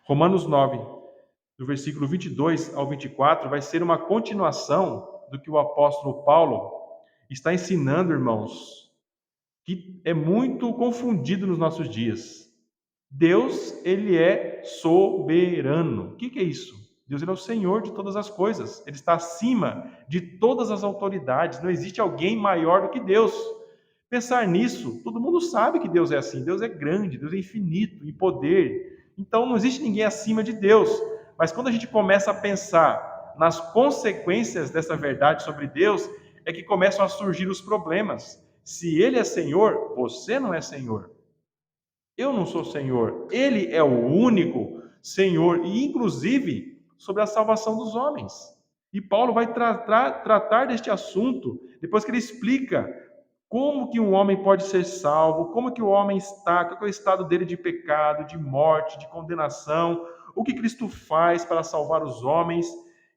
Romanos 9, do versículo 22 ao 24, vai ser uma continuação do que o apóstolo Paulo está ensinando, irmãos, que é muito confundido nos nossos dias. Deus, ele é soberano. O que é isso? Deus, ele é o Senhor de todas as coisas. Ele está acima de todas as autoridades. Não existe alguém maior do que Deus. Pensar nisso, todo mundo sabe que Deus é assim. Deus é grande, Deus é infinito em poder. Então não existe ninguém acima de Deus. Mas quando a gente começa a pensar nas consequências dessa verdade sobre Deus, é que começam a surgir os problemas. Se ele é Senhor, você não é Senhor. Eu não sou Senhor. Ele é o único Senhor, e inclusive sobre a salvação dos homens. E Paulo vai tratar deste assunto depois que ele explica como que um homem pode ser salvo, como que o homem está, qual é o estado dele de pecado, de morte, de condenação, o que Cristo faz para salvar os homens,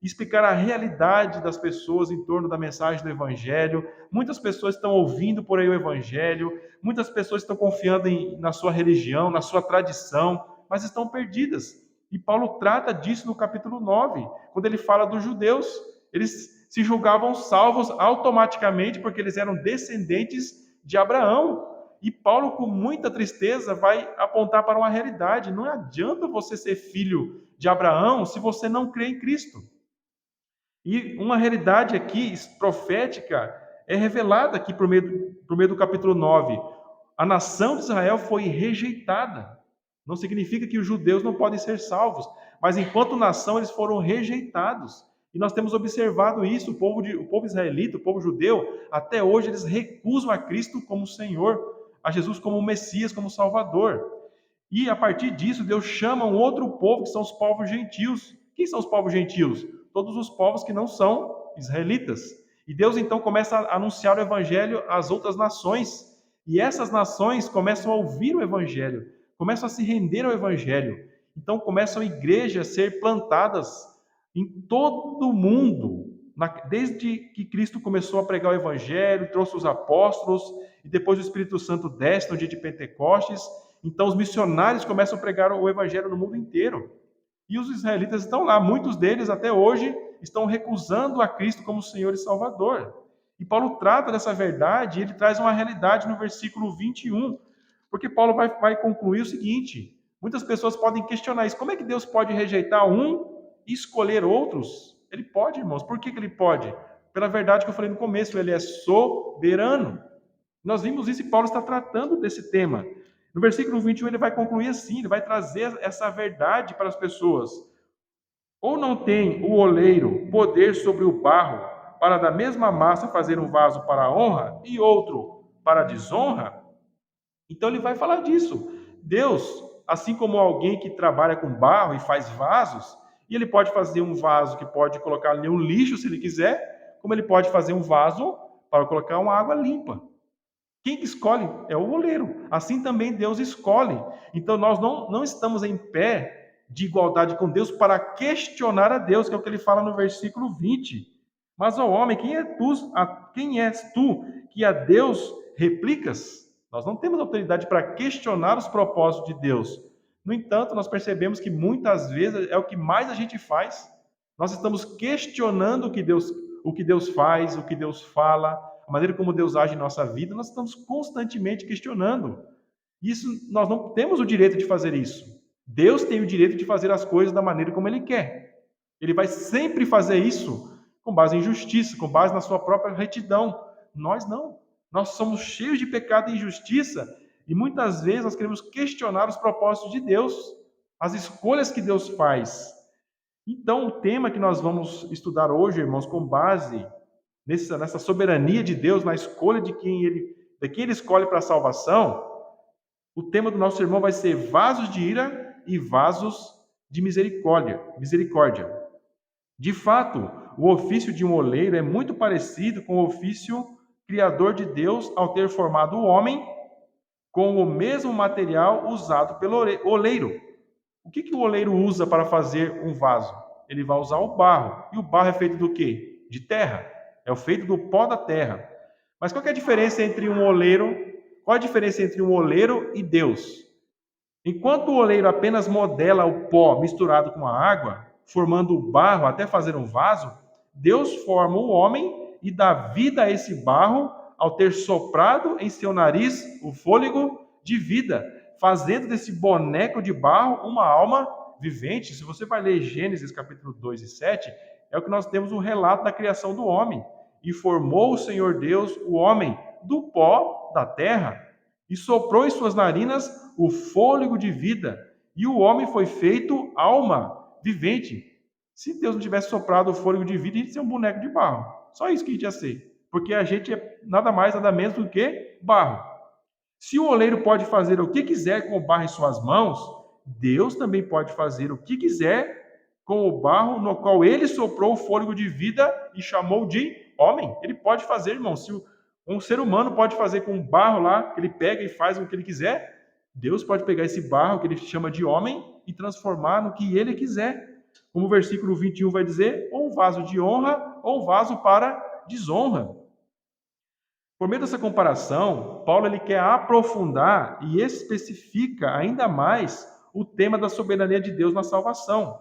explicar a realidade das pessoas em torno da mensagem do Evangelho. Muitas pessoas estão ouvindo por aí o Evangelho, muitas pessoas estão confiando na sua religião, na sua tradição, mas estão perdidas. E Paulo trata disso no capítulo 9, quando ele fala dos judeus. Eles se julgavam salvos automaticamente porque eles eram descendentes de Abraão. E Paulo, com muita tristeza, vai apontar para uma realidade. Não adianta você ser filho de Abraão se você não crê em Cristo. E uma realidade aqui profética é revelada aqui por meio do capítulo 9. A nação de Israel foi rejeitada. Não significa que os judeus não podem ser salvos, mas enquanto nação eles foram rejeitados. E nós temos observado isso, o povo israelita, o povo judeu, até hoje eles recusam a Cristo como Senhor, a Jesus como Messias, como Salvador. E a partir disso, Deus chama um outro povo, que são os povos gentios. Quem são os povos gentios? Todos os povos que não são israelitas. E Deus então começa a anunciar o evangelho às outras nações. E essas nações começam a ouvir o evangelho, começam a se render ao evangelho. Então começam igrejas a ser plantadas em todo o mundo. Desde que Cristo começou a pregar o evangelho, trouxe os apóstolos, e depois o Espírito Santo desce no dia de Pentecostes. Então os missionários começam a pregar o evangelho no mundo inteiro. E os israelitas estão lá, muitos deles até hoje estão recusando a Cristo como Senhor e Salvador. E Paulo trata dessa verdade, e ele traz uma realidade no versículo 21, porque Paulo vai concluir o seguinte: muitas pessoas podem questionar isso, como é que Deus pode rejeitar um e escolher outros? Ele pode, irmãos, por que ele pode? Pela verdade que eu falei no começo, ele é soberano. Nós vimos isso e Paulo está tratando desse tema. No versículo 21 ele vai concluir assim, ele vai trazer essa verdade para as pessoas. Ou não tem o oleiro poder sobre o barro para da mesma massa fazer um vaso para a honra e outro para a desonra? Então ele vai falar disso. Deus, assim como alguém que trabalha com barro e faz vasos, e ele pode fazer um vaso que pode colocar ali um lixo se ele quiser, como ele pode fazer um vaso para colocar uma água limpa. Quem que escolhe é o oleiro. Assim também Deus escolhe. Então nós não estamos em pé de igualdade com Deus para questionar a Deus, que é o que ele fala no versículo 20. Mas, ó homem, quem és tu que a Deus replicas? Nós não temos autoridade para questionar os propósitos de Deus. No entanto, nós percebemos que muitas vezes é o que mais a gente faz. Nós estamos questionando o que Deus faz, o que Deus fala, a maneira como Deus age em nossa vida, nós estamos constantemente questionando. Isso, nós não temos o direito de fazer isso. Deus tem o direito de fazer as coisas da maneira como Ele quer. Ele vai sempre fazer isso com base em justiça, com base na sua própria retidão. Nós não. Nós somos cheios de pecado e injustiça e muitas vezes nós queremos questionar os propósitos de Deus, as escolhas que Deus faz. Então, o tema que nós vamos estudar hoje, irmãos, com base nessa soberania de Deus, na escolha de quem ele escolhe para a salvação, o tema do nosso sermão vai ser vasos de ira e vasos de misericórdia. De fato, o ofício de um oleiro é muito parecido com o ofício criador de Deus ao ter formado o homem com o mesmo material usado pelo oleiro. O que o oleiro usa para fazer um vaso? Ele vai usar o barro. E o barro é feito do quê? De terra. É feito do pó da terra. Mas qual é a diferença entre um oleiro? Qual a diferença entre um oleiro e Deus? Enquanto o oleiro apenas modela o pó misturado com a água, formando o barro até fazer um vaso, Deus forma o homem e dá vida a esse barro ao ter soprado em seu nariz o fôlego de vida, fazendo desse boneco de barro uma alma vivente. Se você vai ler Gênesis capítulo 2 e 7, é o que nós temos o relato da criação do homem. E formou o Senhor Deus o homem do pó da terra e soprou em suas narinas o fôlego de vida, e o homem foi feito alma vivente. Se Deus não tivesse soprado o fôlego de vida, a gente ia ser um boneco de barro. Só isso que a gente ia ser. Porque a gente é nada mais, nada menos do que barro. Se o oleiro pode fazer o que quiser com o barro em suas mãos, Deus também pode fazer o que quiser com o barro no qual ele soprou o fôlego de vida e chamou de homem. Ele pode fazer, irmão. Se um ser humano pode fazer com o barro lá, que ele pega e faz o que ele quiser, Deus pode pegar esse barro que ele chama de homem e transformar no que ele quiser. Como o versículo 21 vai dizer, ou um vaso de honra, ou um vaso para desonra. Por meio dessa comparação, Paulo ele quer aprofundar e especifica ainda mais o tema da soberania de Deus na salvação.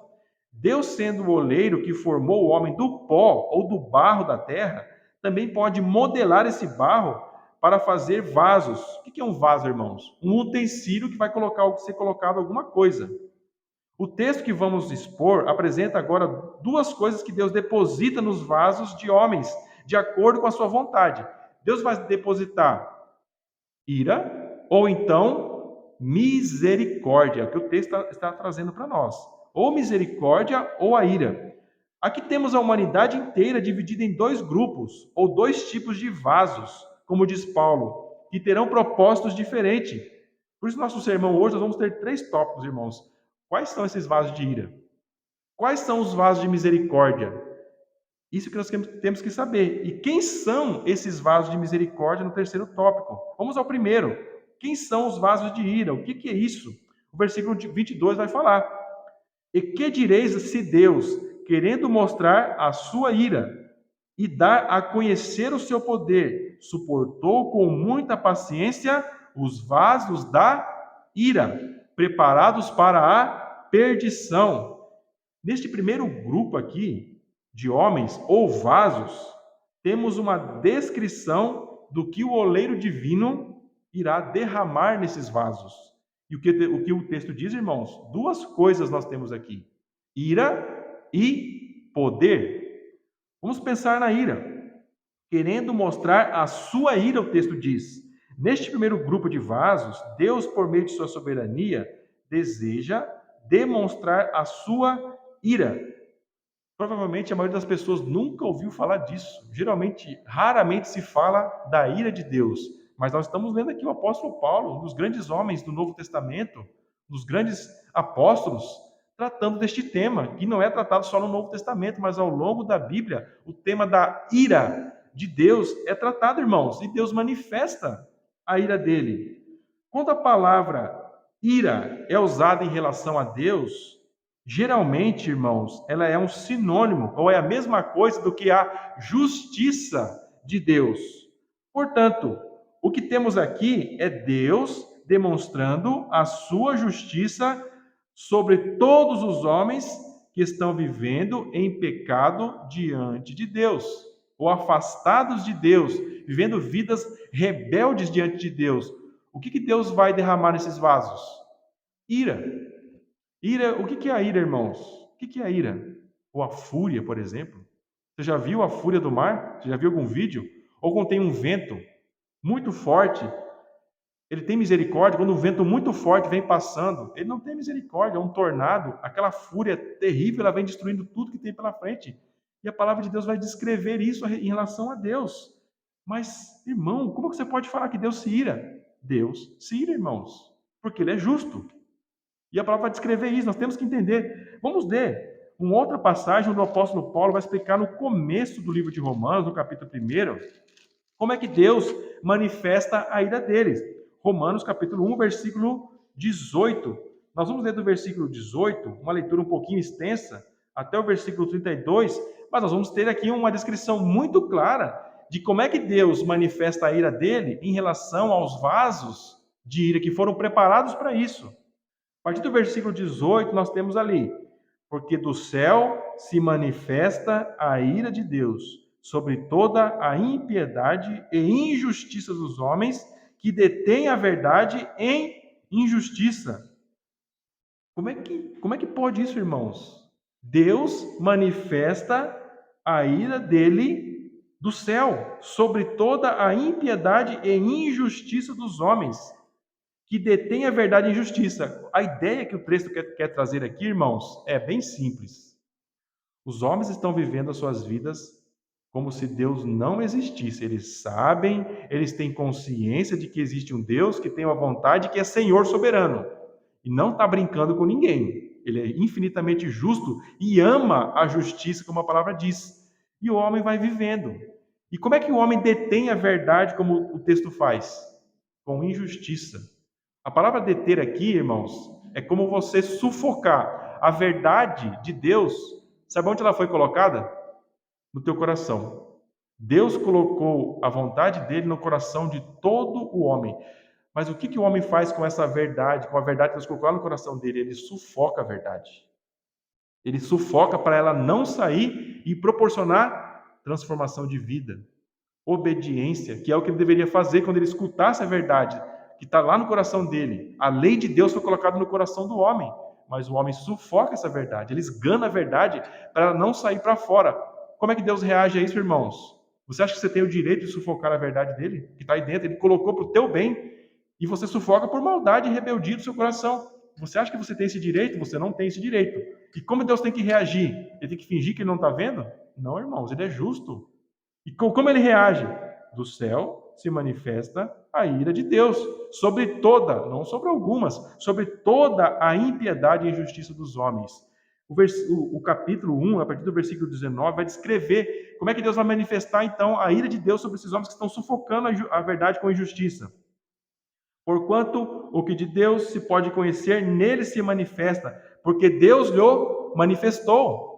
Deus, sendo o oleiro que formou o homem do pó ou do barro da terra, também pode modelar esse barro para fazer vasos. O que é um vaso, irmãos? Um utensílio que vai ser colocado alguma coisa. O texto que vamos expor apresenta agora duas coisas que Deus deposita nos vasos de homens, de acordo com a sua vontade. Deus vai depositar ira ou então misericórdia, que o texto está trazendo para nós. Ou misericórdia ou a ira. Aqui temos a humanidade inteira dividida em dois grupos, ou dois tipos de vasos, como diz Paulo, que terão propósitos diferentes. Por isso, nosso sermão hoje, nós vamos ter três tópicos, irmãos. Quais são esses vasos de ira? Quais são os vasos de misericórdia? Isso que nós temos que saber. E quem são esses vasos de misericórdia no terceiro tópico? Vamos ao primeiro. Quem são os vasos de ira? O que é isso? O versículo 22 vai falar. E que direis se Deus, querendo mostrar a sua ira e dar a conhecer o seu poder, suportou com muita paciência os vasos da ira, preparados para a perdição. Neste primeiro grupo aqui, de homens ou vasos, temos uma descrição do que o oleiro divino irá derramar nesses vasos. E o que o texto diz, irmãos? Duas coisas nós temos aqui: ira e poder. Vamos pensar na ira. Querendo mostrar a sua ira, o texto diz. Neste primeiro grupo de vasos, Deus, por meio de sua soberania, deseja demonstrar a sua ira. Provavelmente a maioria das pessoas nunca ouviu falar disso. Geralmente, raramente se fala da ira de Deus. Mas nós estamos lendo aqui o apóstolo Paulo, um dos grandes homens do Novo Testamento, dos grandes apóstolos, tratando deste tema, que não é tratado só no Novo Testamento, mas ao longo da Bíblia, o tema da ira de Deus é tratado, irmãos, e Deus manifesta a ira dele. Quando a palavra ira é usada em relação a Deus, geralmente, irmãos, ela é um sinônimo, ou é a mesma coisa do que a justiça de Deus. Portanto, o que temos aqui é Deus demonstrando a sua justiça sobre todos os homens que estão vivendo em pecado diante de Deus, ou afastados de Deus, vivendo vidas rebeldes diante de Deus. O que Deus vai derramar nesses vasos? Ira. Ira, o que é a ira, irmãos? O que é a ira? Ou a fúria, por exemplo? Você já viu a fúria do mar? Você já viu algum vídeo? Ou quando tem um vento muito forte, ele tem misericórdia. Quando um vento muito forte vem passando, ele não tem misericórdia. É um tornado, aquela fúria terrível, ela vem destruindo tudo que tem pela frente. E a palavra de Deus vai descrever isso em relação a Deus. Mas, irmão, como você pode falar que Deus se ira? Deus se ira, irmãos, porque Ele é justo. E a palavra vai descrever isso, nós temos que entender. Vamos ler uma outra passagem onde o apóstolo Paulo vai explicar no começo do livro de Romanos, no capítulo 1, como é que Deus manifesta a ira deles. Romanos, capítulo 1, versículo 18. Nós vamos ler do versículo 18, uma leitura um pouquinho extensa, até o versículo 32, mas nós vamos ter aqui uma descrição muito clara de como é que Deus manifesta a ira dele em relação aos vasos de ira que foram preparados para isso. A partir do versículo 18, nós temos ali: porque do céu se manifesta a ira de Deus sobre toda a impiedade e injustiça dos homens que detêm a verdade em injustiça. Como é que pode isso, irmãos? Deus manifesta a ira dele do céu sobre toda a impiedade e injustiça dos homens que detêm a verdade e injustiça. A ideia que o texto quer trazer aqui, irmãos, é bem simples. Os homens estão vivendo as suas vidas como se Deus não existisse. Eles sabem, eles têm consciência de que existe um Deus que tem uma vontade, que é Senhor soberano. E não está brincando com ninguém. Ele é infinitamente justo e ama a justiça, como a palavra diz. E o homem vai vivendo. E como é que o homem detém a verdade, como o texto faz? Com injustiça. A palavra deter aqui, irmãos, é como você sufocar a verdade de Deus. Sabe onde ela foi colocada? No teu coração. Deus colocou a vontade dele no coração de todo o homem. Mas o que o homem faz com essa verdade, com a verdade que Deus colocou lá no coração dele? Ele sufoca a verdade. Ele sufoca para ela não sair e proporcionar transformação de vida, obediência, que é o que ele deveria fazer quando ele escutasse a verdade, que está lá no coração dele. A lei de Deus foi colocada no coração do homem, mas o homem sufoca essa verdade, ele esgana a verdade para ela não sair para fora. Como é que Deus reage a isso, irmãos? Você acha que você tem o direito de sufocar a verdade dele, que está aí dentro? Ele colocou para o teu bem, e você sufoca por maldade e rebeldia do seu coração. Você acha que você tem esse direito? Você não tem esse direito. E como Deus tem que reagir? Ele tem que fingir que ele não está vendo? Não, irmãos, ele é justo. E como ele reage? Do céu se manifesta a ira de Deus sobre toda, não sobre algumas, sobre toda a impiedade e injustiça dos homens. O capítulo 1, a partir do versículo 19, vai descrever como é que Deus vai manifestar, então, a ira de Deus sobre esses homens que estão sufocando a verdade com injustiça. Porquanto o que de Deus se pode conhecer, nele se manifesta, porque Deus lhe manifestou.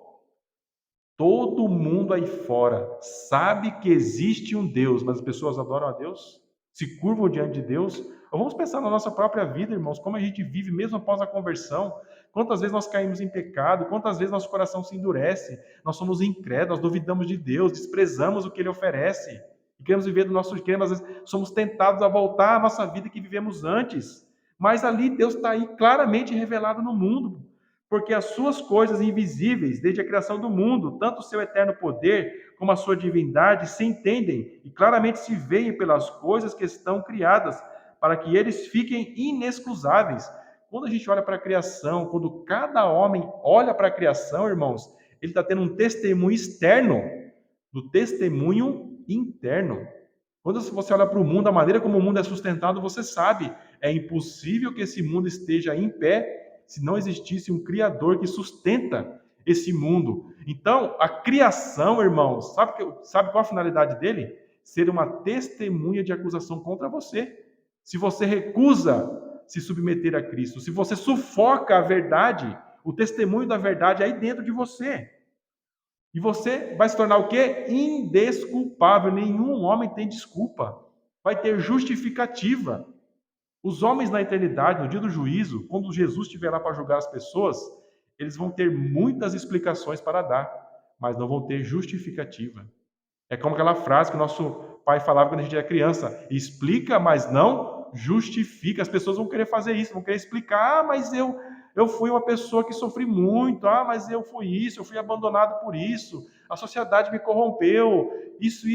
Todo mundo aí fora sabe que existe um Deus, mas as pessoas adoram a Deus, se curvam diante de Deus. Ou vamos pensar na nossa própria vida, irmãos, como a gente vive mesmo após a conversão. Quantas vezes nós caímos em pecado, quantas vezes nosso coração se endurece, nós somos incrédulos, nós duvidamos de Deus, desprezamos o que Ele oferece. E queremos viver do nosso esquema, às vezes somos tentados a voltar à nossa vida que vivemos antes. Mas ali Deus está aí claramente revelado no mundo, porque as suas coisas invisíveis, desde a criação do mundo, tanto o seu eterno poder como a sua divindade, se entendem e claramente se veem pelas coisas que estão criadas, para que eles fiquem inexcusáveis. Quando a gente olha para a criação, quando cada homem olha para a criação, irmãos, ele está tendo um testemunho externo do testemunho interno. Quando você olha para o mundo, a maneira como o mundo é sustentado, você sabe, é impossível que esse mundo esteja em pé se não existisse um Criador que sustenta esse mundo. Então, a criação, irmãos, sabe qual a finalidade dele? Ser uma testemunha de acusação contra você. Se você recusa se submeter a Cristo, se você sufoca a verdade, o testemunho da verdade é aí dentro de você. E você vai se tornar o quê? Indesculpável. Nenhum homem tem desculpa. Vai ter justificativa. Os homens na eternidade, no dia do juízo, quando Jesus estiver lá para julgar as pessoas, eles vão ter muitas explicações para dar, mas não vão ter justificativa. É como aquela frase que o nosso pai falava quando a gente era criança: explica, mas não justifica. As pessoas vão querer fazer isso, vão querer explicar: ah, mas eu fui uma pessoa que sofri muito, ah, mas eu fui isso, eu fui abandonado por isso, a sociedade me corrompeu, isso.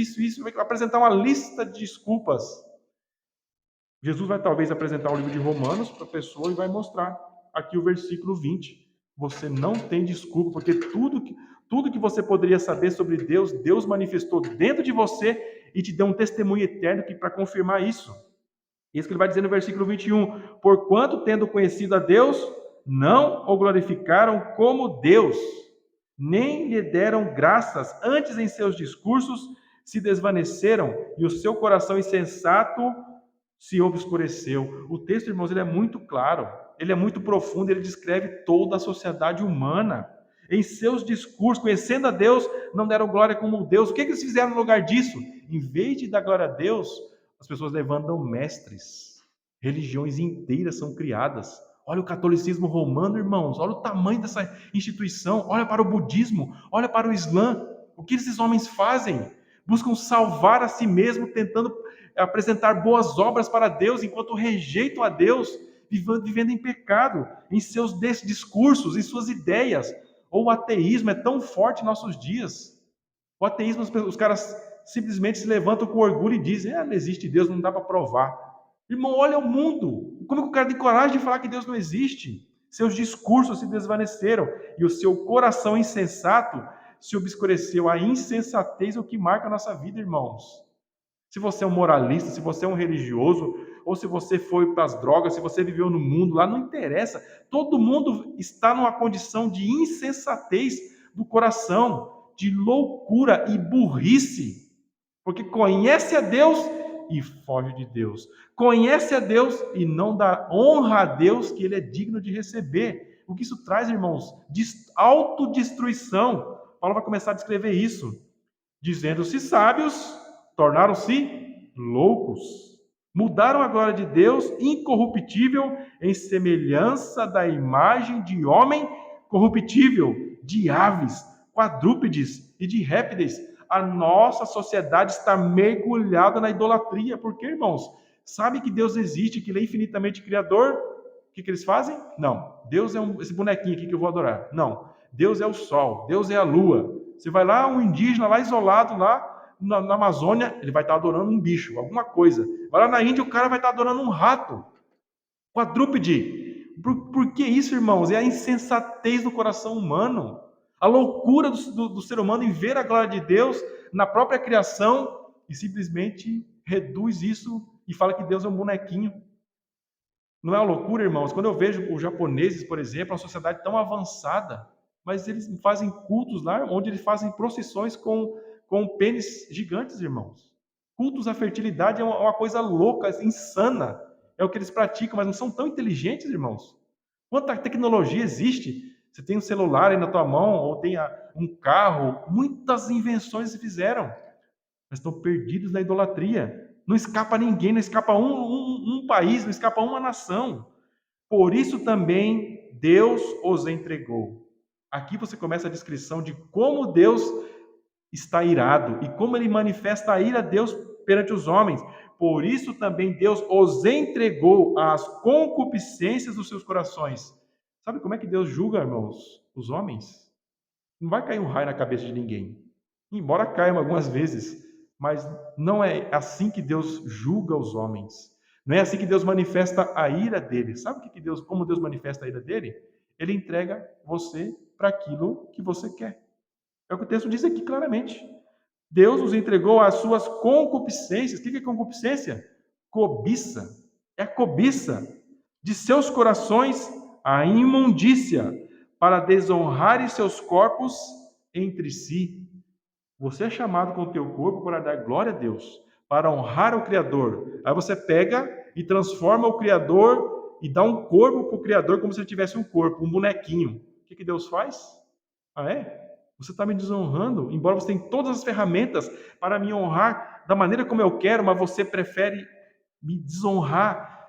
Vai apresentar uma lista de desculpas. Jesus vai talvez apresentar o livro de Romanos para a pessoa e vai mostrar aqui o versículo 20. Você não tem desculpa, porque tudo que você poderia saber sobre Deus, Deus manifestou dentro de você e te deu um testemunho eterno para confirmar isso. Isso que ele vai dizer no versículo 21. Porquanto, tendo conhecido a Deus, não o glorificaram como Deus, nem lhe deram graças, antes em seus discursos se desvaneceram e o seu coração insensato se obscureceu. O texto, irmãos, ele é muito claro, ele é muito profundo, ele descreve toda a sociedade humana. Em seus discursos, conhecendo a Deus, não deram glória como Deus. O que eles fizeram no lugar disso? Em vez de dar glória a Deus, as pessoas levantam mestres. Religiões inteiras são criadas. Olha o catolicismo romano, irmãos, olha o tamanho dessa instituição, olha para o budismo, olha para o Islã. O que esses homens fazem? Buscam salvar a si mesmos, tentando apresentar boas obras para Deus, enquanto rejeitam a Deus, vivendo em pecado, em seus discursos, em suas ideias. Ou o ateísmo é tão forte em nossos dias. O ateísmo, os caras simplesmente se levantam com orgulho e dizem: não existe Deus, não dá para provar. Irmão, olha o mundo. Como que o cara tem coragem de falar que Deus não existe? Seus discursos se desvaneceram e o seu coração insensato se obscureceu. A insensatez é o que marca a nossa vida, irmãos. Se você é um moralista, se você é um religioso, ou se você foi para as drogas, se você viveu no mundo, lá não interessa. Todo mundo está numa condição de insensatez do coração, de loucura e burrice, porque conhece a Deus e foge de Deus. Conhece a Deus e não dá honra a Deus que ele é digno de receber. O que isso traz, irmãos? Autodestruição. Paulo vai começar a descrever isso, dizendo-se sábios, tornaram-se loucos. Mudaram a glória de Deus, incorruptível, em semelhança da imagem de homem corruptível, de aves, quadrúpedes e de répteis. A nossa sociedade está mergulhada na idolatria. Por quê, irmãos? Sabe que Deus existe, que Ele é infinitamente criador? O que eles fazem? Não. Deus é esse bonequinho aqui que eu vou adorar. Não. Deus é o sol, Deus é a lua. Você vai lá, um indígena lá isolado, lá na Amazônia, ele vai estar adorando um bicho, alguma coisa. Vai lá na Índia, o cara vai estar adorando um rato, quadrúpede. Por que isso, irmãos? É a insensatez do coração humano. A loucura do ser humano em ver a glória de Deus na própria criação e simplesmente reduz isso e fala que Deus é um bonequinho. Não é uma loucura, irmãos? Quando eu vejo os japoneses, por exemplo, uma sociedade tão avançada, mas eles fazem cultos lá, onde eles fazem procissões com pênis gigantes, irmãos. Cultos à fertilidade é uma coisa louca, insana. É o que eles praticam, mas não são tão inteligentes, irmãos. Quanta tecnologia existe? Você tem um celular aí na tua mão, ou tem um carro, muitas invenções se fizeram, mas estão perdidos na idolatria. Não escapa ninguém, não escapa um país, não escapa uma nação. Por isso também Deus os entregou. Aqui você começa a descrição de como Deus está irado e como ele manifesta a ira de Deus perante os homens. Por isso também Deus os entregou às concupiscências dos seus corações. Sabe como é que Deus julga, irmãos, os homens? Não vai cair um raio na cabeça de ninguém. Embora caia algumas vezes, mas não é assim que Deus julga os homens. Não é assim que Deus manifesta a ira dele. Sabe como Deus manifesta a ira dele? Ele entrega você para aquilo que você quer. É o que o texto diz aqui claramente. Deus os entregou às suas concupiscências. O que é concupiscência? Cobiça. É a cobiça de seus corações, a imundícia, para desonrarem seus corpos entre si. Você é chamado com o teu corpo para dar glória a Deus, para honrar o Criador. Aí você pega e transforma o Criador e dá um corpo para o Criador como se ele tivesse um corpo, um bonequinho. O que Deus faz? Ah, é? Você está me desonrando, embora você tenha todas as ferramentas para me honrar da maneira como eu quero, mas você prefere me desonrar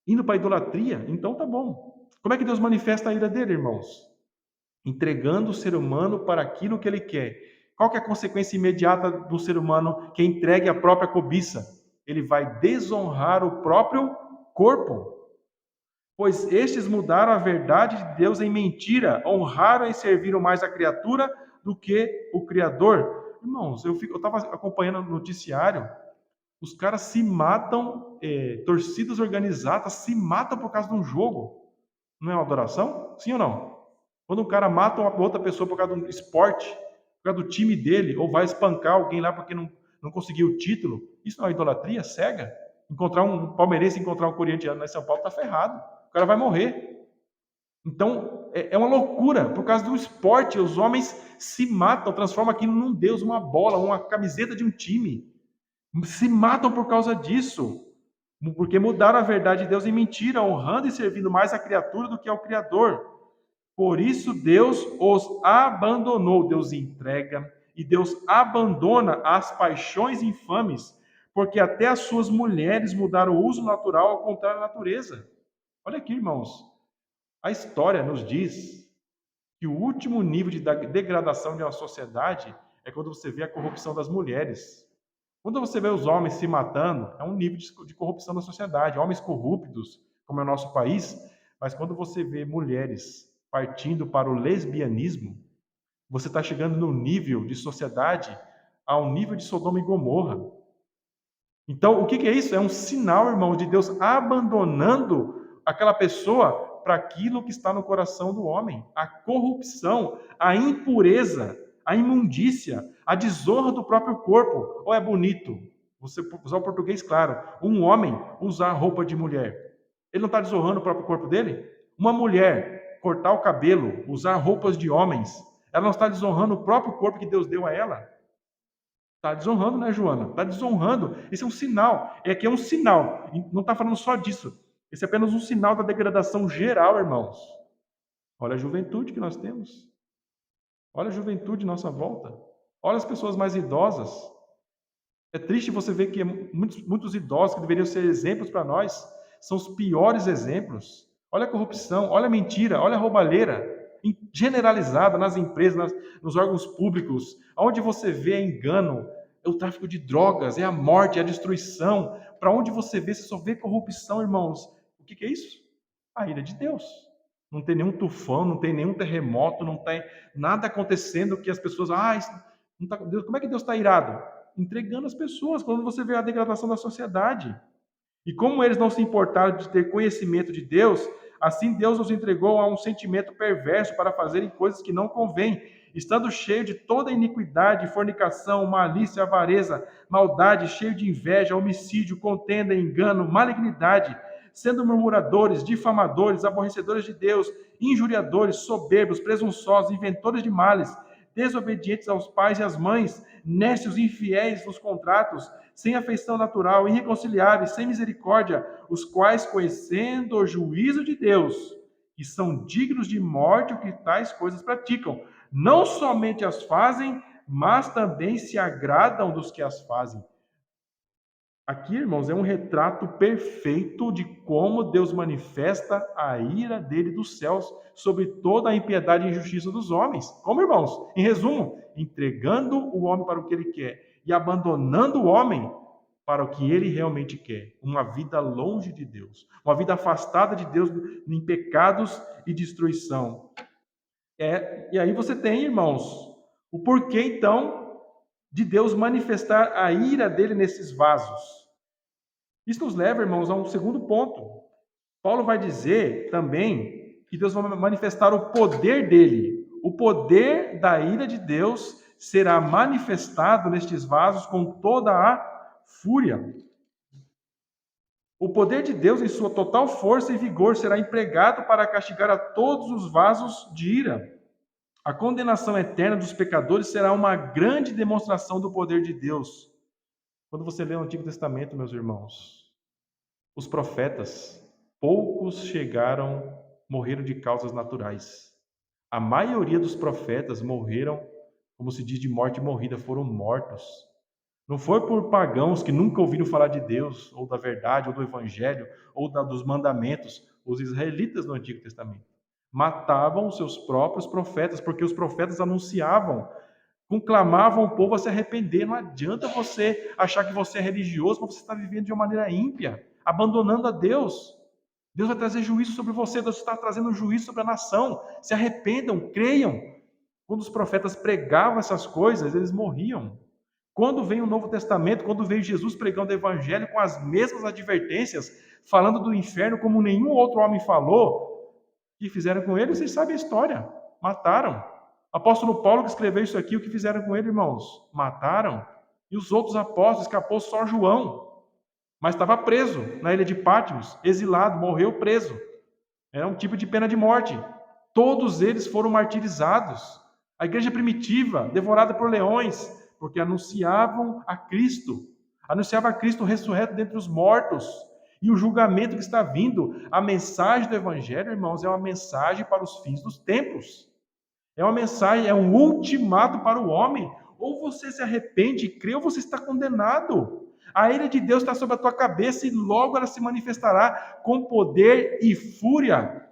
indo para a idolatria? Então tá bom. Como é que Deus manifesta a ira dele, irmãos? Entregando o ser humano para aquilo que ele quer. Qual que é a consequência imediata do ser humano que entregue a própria cobiça? Ele vai desonrar o próprio corpo. Pois estes mudaram a verdade de Deus em mentira, honraram e serviram mais a criatura do que o Criador. Irmãos, eu estava acompanhando o noticiário, os caras se matam, torcidas organizadas se matam por causa de um jogo. Não é uma adoração? Sim ou não? Quando um cara mata uma outra pessoa por causa de um esporte, por causa do time dele, ou vai espancar alguém lá porque não conseguiu o título, isso não é idolatria cega? Encontrar um palmeirense, encontrar um corintiano em São Paulo, está ferrado. O cara vai morrer. Então, é uma loucura. Por causa do esporte, os homens se matam, transformam aquilo num deus, uma bola, uma camiseta de um time. Se matam por causa disso. Porque mudaram a verdade de Deus em mentira, honrando e servindo mais a criatura do que ao Criador. Por isso Deus os abandonou. Deus entrega e Deus abandona as paixões infames, porque até as suas mulheres mudaram o uso natural ao contrário da natureza. Olha aqui, irmãos. A história nos diz que o último nível de degradação de uma sociedade é quando você vê a corrupção das mulheres. Quando você vê os homens se matando, é um nível de corrupção da sociedade, homens corruptos, como é o nosso país, mas quando você vê mulheres partindo para o lesbianismo, você está chegando no nível de sociedade ao nível de Sodoma e Gomorra. Então, o que é isso? É um sinal, irmão, de Deus abandonando aquela pessoa para aquilo que está no coração do homem. A corrupção, a impureza, a imundícia, a desonra do próprio corpo. Ou é bonito, você usar o português claro, um homem usar roupa de mulher. Ele não está desonrando o próprio corpo dele? Uma mulher cortar o cabelo, usar roupas de homens, ela não está desonrando o próprio corpo que Deus deu a ela? Está desonrando, né, Joana? Está desonrando. Esse é um sinal. É que é um sinal. Não está falando só disso. Esse é apenas um sinal da degradação geral, irmãos. Olha a juventude que nós temos. Olha a juventude à nossa volta. Olha as pessoas mais idosas. É triste você ver que muitos idosos que deveriam ser exemplos para nós são os piores exemplos. Olha a corrupção, olha a mentira, olha a roubalheira generalizada nas empresas, nos órgãos públicos, onde você vê engano, é o tráfico de drogas, é a morte, é a destruição. Para onde você vê, você só vê corrupção, irmãos. O que é isso? A ira de Deus. Não tem nenhum tufão, não tem nenhum terremoto, não tem nada acontecendo que as pessoas, não tá, Deus, como é que Deus está irado? Entregando as pessoas, quando você vê a degradação da sociedade. E como eles não se importaram de ter conhecimento de Deus, assim Deus os entregou a um sentimento perverso para fazerem coisas que não convêm, estando cheio de toda iniquidade, fornicação, malícia, avareza, maldade, cheio de inveja, homicídio, contenda, engano, malignidade, sendo murmuradores, difamadores, aborrecedores de Deus, injuriadores, soberbos, presunçosos, inventores de males, desobedientes aos pais e às mães, necios, infiéis nos contratos, sem afeição natural, irreconciliáveis, sem misericórdia, os quais, conhecendo o juízo de Deus, que são dignos de morte o que tais coisas praticam, não somente as fazem, mas também se agradam dos que as fazem. Aqui, irmãos, é um retrato perfeito de como Deus manifesta a ira dele dos céus sobre toda a impiedade e injustiça dos homens. Como, irmãos? Em resumo, entregando o homem para o que ele quer e abandonando o homem para o que ele realmente quer. Uma vida longe de Deus, uma vida afastada de Deus em pecados e destruição. E aí você tem, irmãos, o porquê, então, de Deus manifestar a ira dele nesses vasos. Isso nos leva, irmãos, a um segundo ponto. Paulo vai dizer também que Deus vai manifestar o poder dele. O poder da ira de Deus será manifestado nestes vasos com toda a fúria. O poder de Deus, em sua total força e vigor, será empregado para castigar a todos os vasos de ira. A condenação eterna dos pecadores será uma grande demonstração do poder de Deus. Quando você lê o Antigo Testamento, meus irmãos, os profetas, poucos morreram de causas naturais. A maioria dos profetas morreram, como se diz, de morte morrida, foram mortos. Não foi por pagãos que nunca ouviram falar de Deus, ou da verdade, ou do Evangelho, ou dos mandamentos. Os israelitas no Antigo Testamento matavam os seus próprios profetas, porque os profetas anunciavam, conclamavam o povo a se arrepender. Não adianta você achar que você é religioso, mas você está vivendo de uma maneira ímpia, abandonando a Deus. Deus vai trazer juízo sobre você, Deus está trazendo juízo sobre a nação. Se arrependam, creiam. Quando os profetas pregavam essas coisas, eles morriam. Quando vem o Novo Testamento, quando veio Jesus pregando o Evangelho com as mesmas advertências, falando do inferno como nenhum outro homem falou, o que fizeram com ele? Vocês sabem a história. Mataram. Apóstolo Paulo que escreveu isso aqui, o que fizeram com ele, irmãos? Mataram. E os outros apóstolos, escapou só João. Mas estava preso na ilha de Patmos, exilado, morreu preso. Era um tipo de pena de morte. Todos eles foram martirizados. A igreja primitiva, devorada por leões, porque anunciavam a Cristo. Anunciava a Cristo ressurreto dentre os mortos. E o julgamento que está vindo, a mensagem do Evangelho, irmãos, é uma mensagem para os fins dos tempos. É uma mensagem, é um ultimato para o homem. Ou você se arrepende e crê, ou você está condenado. A ira de Deus está sobre a tua cabeça e logo ela se manifestará com poder e fúria.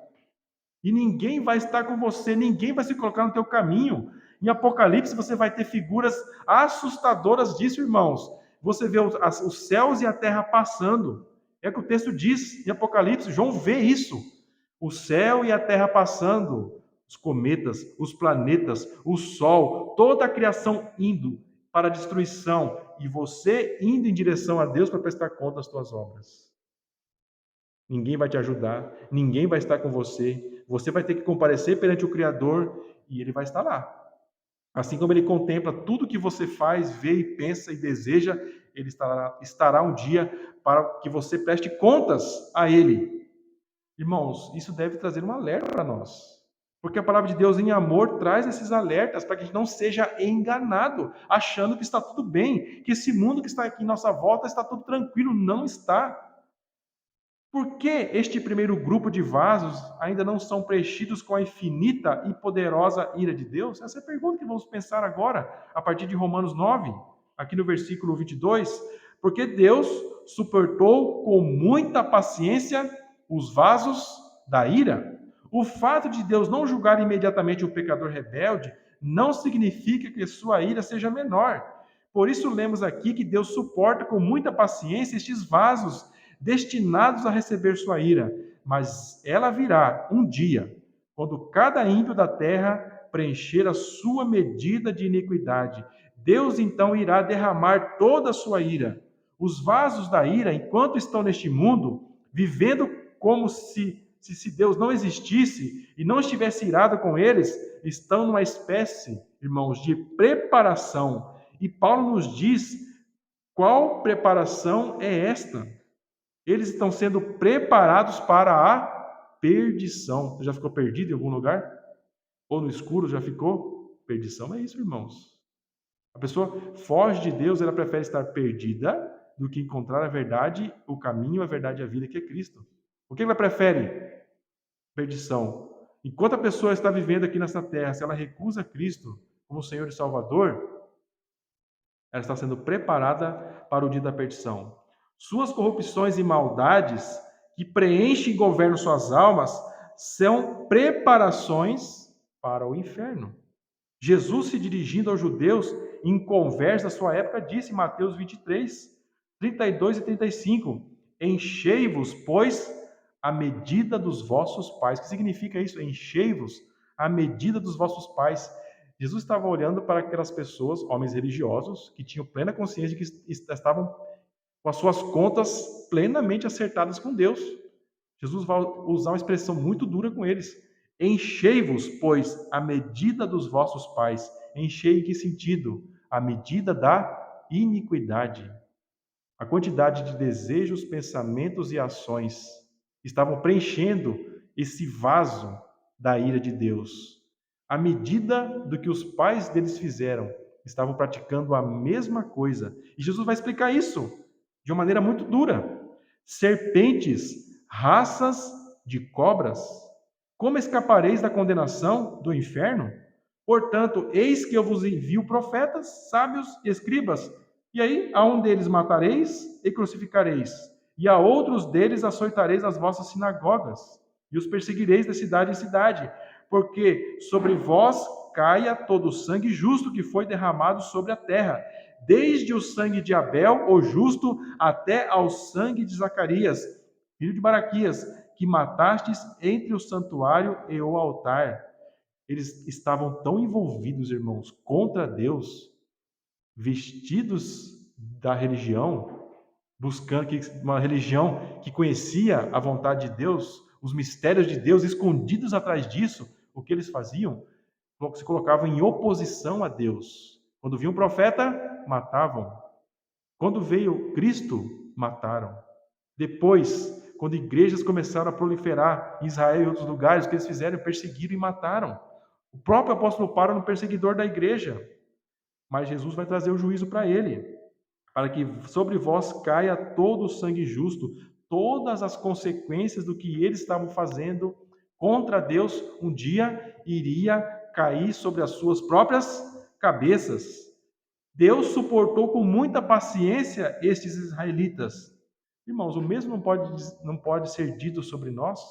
E ninguém vai estar com você, ninguém vai se colocar no teu caminho. Em Apocalipse você vai ter figuras assustadoras disso, irmãos. Você vê os céus e a terra passando. É o que o texto diz em Apocalipse. João vê isso. O céu e a terra passando, os cometas, os planetas, o sol, toda a criação indo para a destruição e você indo em direção a Deus para prestar conta das tuas obras. Ninguém vai te ajudar, ninguém vai estar com você. Você vai ter que comparecer perante o Criador e ele vai estar lá. Assim como ele contempla tudo que você faz, vê e pensa e deseja, ele estará um dia para que você preste contas a ele. Irmãos, isso deve trazer um alerta para nós. Porque a palavra de Deus em amor traz esses alertas para que a gente não seja enganado, achando que está tudo bem, que esse mundo que está aqui em nossa volta está tudo tranquilo. Não está. Por que este primeiro grupo de vasos ainda não são preenchidos com a infinita e poderosa ira de Deus? Essa é a pergunta que vamos pensar agora, a partir de Romanos 9, aqui no versículo 22. Porque Deus suportou com muita paciência os vasos da ira. O fato de Deus não julgar imediatamente o pecador rebelde não significa que sua ira seja menor. Por isso lemos aqui que Deus suporta com muita paciência estes vasos destinados a receber sua ira, mas ela virá um dia, quando cada ímpio da terra preencher a sua medida de iniquidade. Deus então irá derramar toda a sua ira. Os vasos da ira, enquanto estão neste mundo, vivendo como se Deus não existisse e não estivesse irado com eles, estão numa espécie, irmãos, de preparação. E Paulo nos diz qual preparação é esta. Eles estão sendo preparados para a perdição. Você já ficou perdido em algum lugar? Ou no escuro já ficou? Perdição é isso, irmãos. A pessoa foge de Deus, ela prefere estar perdida do que encontrar a verdade, o caminho, a verdade e a vida, que é Cristo. O que ela prefere? Perdição. Enquanto a pessoa está vivendo aqui nessa terra, se ela recusa Cristo como Senhor e Salvador, ela está sendo preparada para o dia da perdição. Suas corrupções e maldades, que preenchem e governam suas almas, são preparações para o inferno. Jesus, se dirigindo aos judeus em conversa à sua época, disse em Mateus 23, 32 e 35: Enchei-vos, pois, a medida dos vossos pais. O que significa isso? Enchei-vos a medida dos vossos pais. Jesus estava olhando para aquelas pessoas, homens religiosos, que tinham plena consciência de que estavam com as suas contas plenamente acertadas com Deus. Jesus vai usar uma expressão muito dura com eles. Enchei-vos, pois, a medida dos vossos pais. Enchei em que sentido? A medida da iniquidade. A quantidade de desejos, pensamentos e ações estavam preenchendo esse vaso da ira de Deus. À medida do que os pais deles fizeram, estavam praticando a mesma coisa. E Jesus vai explicar isso de uma maneira muito dura. Serpentes, raças de cobras, como escapareis da condenação do inferno? Portanto, eis que eu vos envio profetas, sábios e escribas. E aí, a um deles matareis e crucificareis, e a outros deles açoitareis as vossas sinagogas, e os perseguireis de cidade em cidade, porque sobre vós caia todo o sangue justo que foi derramado sobre a terra, desde o sangue de Abel, o justo, até ao sangue de Zacarias, filho de Baraquias, que matastes entre o santuário e o altar. Eles estavam tão envolvidos, irmãos, contra Deus, vestidos da religião, buscando uma religião que conhecia a vontade de Deus, os mistérios de Deus, escondidos atrás disso. O que eles faziam? Se colocavam em oposição a Deus. Quando viam um profeta, matavam. Quando veio Cristo, mataram. Depois, quando igrejas começaram a proliferar em Israel e outros lugares, o que eles fizeram? Perseguiram e mataram. O próprio apóstolo Paulo era um perseguidor da igreja. Mas Jesus vai trazer o juízo para ele, para que sobre vós caia todo o sangue justo, todas as consequências do que eles estavam fazendo contra Deus, um dia iria cair sobre as suas próprias cabeças. Deus suportou com muita paciência estes israelitas. Irmãos, o mesmo não pode ser dito sobre nós,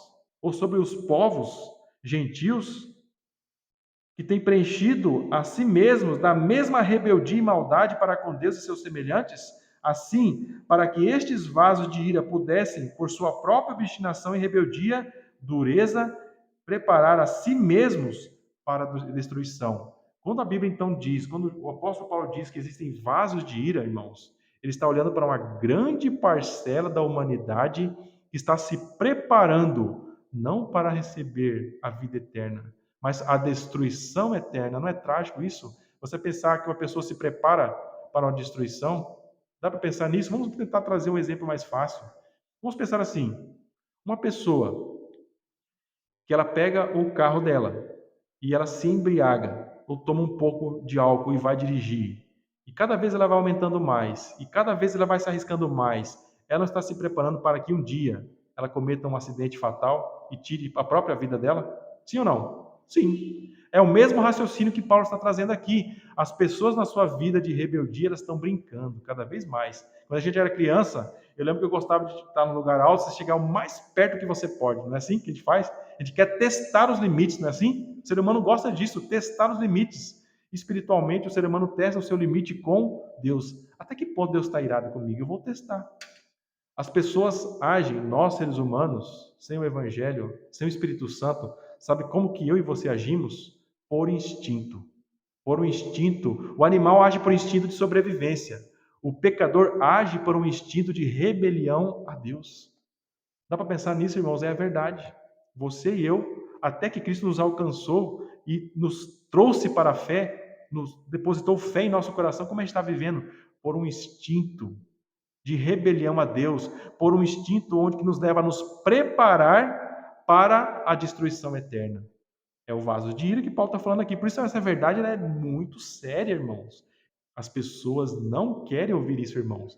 ou sobre os povos. Gentios que têm preenchido a si mesmos da mesma rebeldia e maldade para com Deus e seus semelhantes, assim, para que estes vasos de ira pudessem, por sua própria obstinação e rebeldia, dureza, preparar a si mesmos para a destruição. Quando a Bíblia então diz, quando o apóstolo Paulo diz que existem vasos de ira, irmãos, ele está olhando para uma grande parcela da humanidade que está se preparando não para receber a vida eterna, mas a destruição eterna. Não é trágico isso? Você pensar que uma pessoa se prepara para uma destruição? Dá para pensar nisso? Vamos tentar trazer um exemplo mais fácil. Vamos pensar assim: uma pessoa que ela pega o carro dela e ela se embriaga ou toma um pouco de álcool e vai dirigir. E cada vez ela vai aumentando mais, e cada vez ela vai se arriscando mais. Ela está se preparando para que um dia ela cometa um acidente fatal e tire a própria vida dela? Sim ou não? Sim. É o mesmo raciocínio que Paulo está trazendo aqui. As pessoas na sua vida de rebeldia, elas estão brincando cada vez mais. Quando a gente era criança, eu lembro que eu gostava de estar num lugar alto, você chegar o mais perto que você pode. Não é assim que a gente faz? A gente quer testar os limites, não é assim? O ser humano gosta disso, testar os limites. Espiritualmente, o ser humano testa o seu limite com Deus. Até que ponto Deus está irado comigo? Eu vou testar. As pessoas agem, nós seres humanos, sem o Evangelho, sem o Espírito Santo, sabe como que eu e você agimos? Por instinto. Por um instinto. O animal age por instinto de sobrevivência. O pecador age por um instinto de rebelião a Deus. Dá para pensar nisso, irmãos? É a verdade. Você e eu, até que Cristo nos alcançou e nos trouxe para a fé, nos depositou fé em nosso coração, como a gente está vivendo? Por um instinto de rebelião a Deus, por um instinto onde que nos leva a nos preparar para a destruição eterna. É o vaso de ira que Paulo está falando aqui. Por isso essa verdade ela é muito séria, irmãos. As pessoas não querem ouvir isso, irmãos.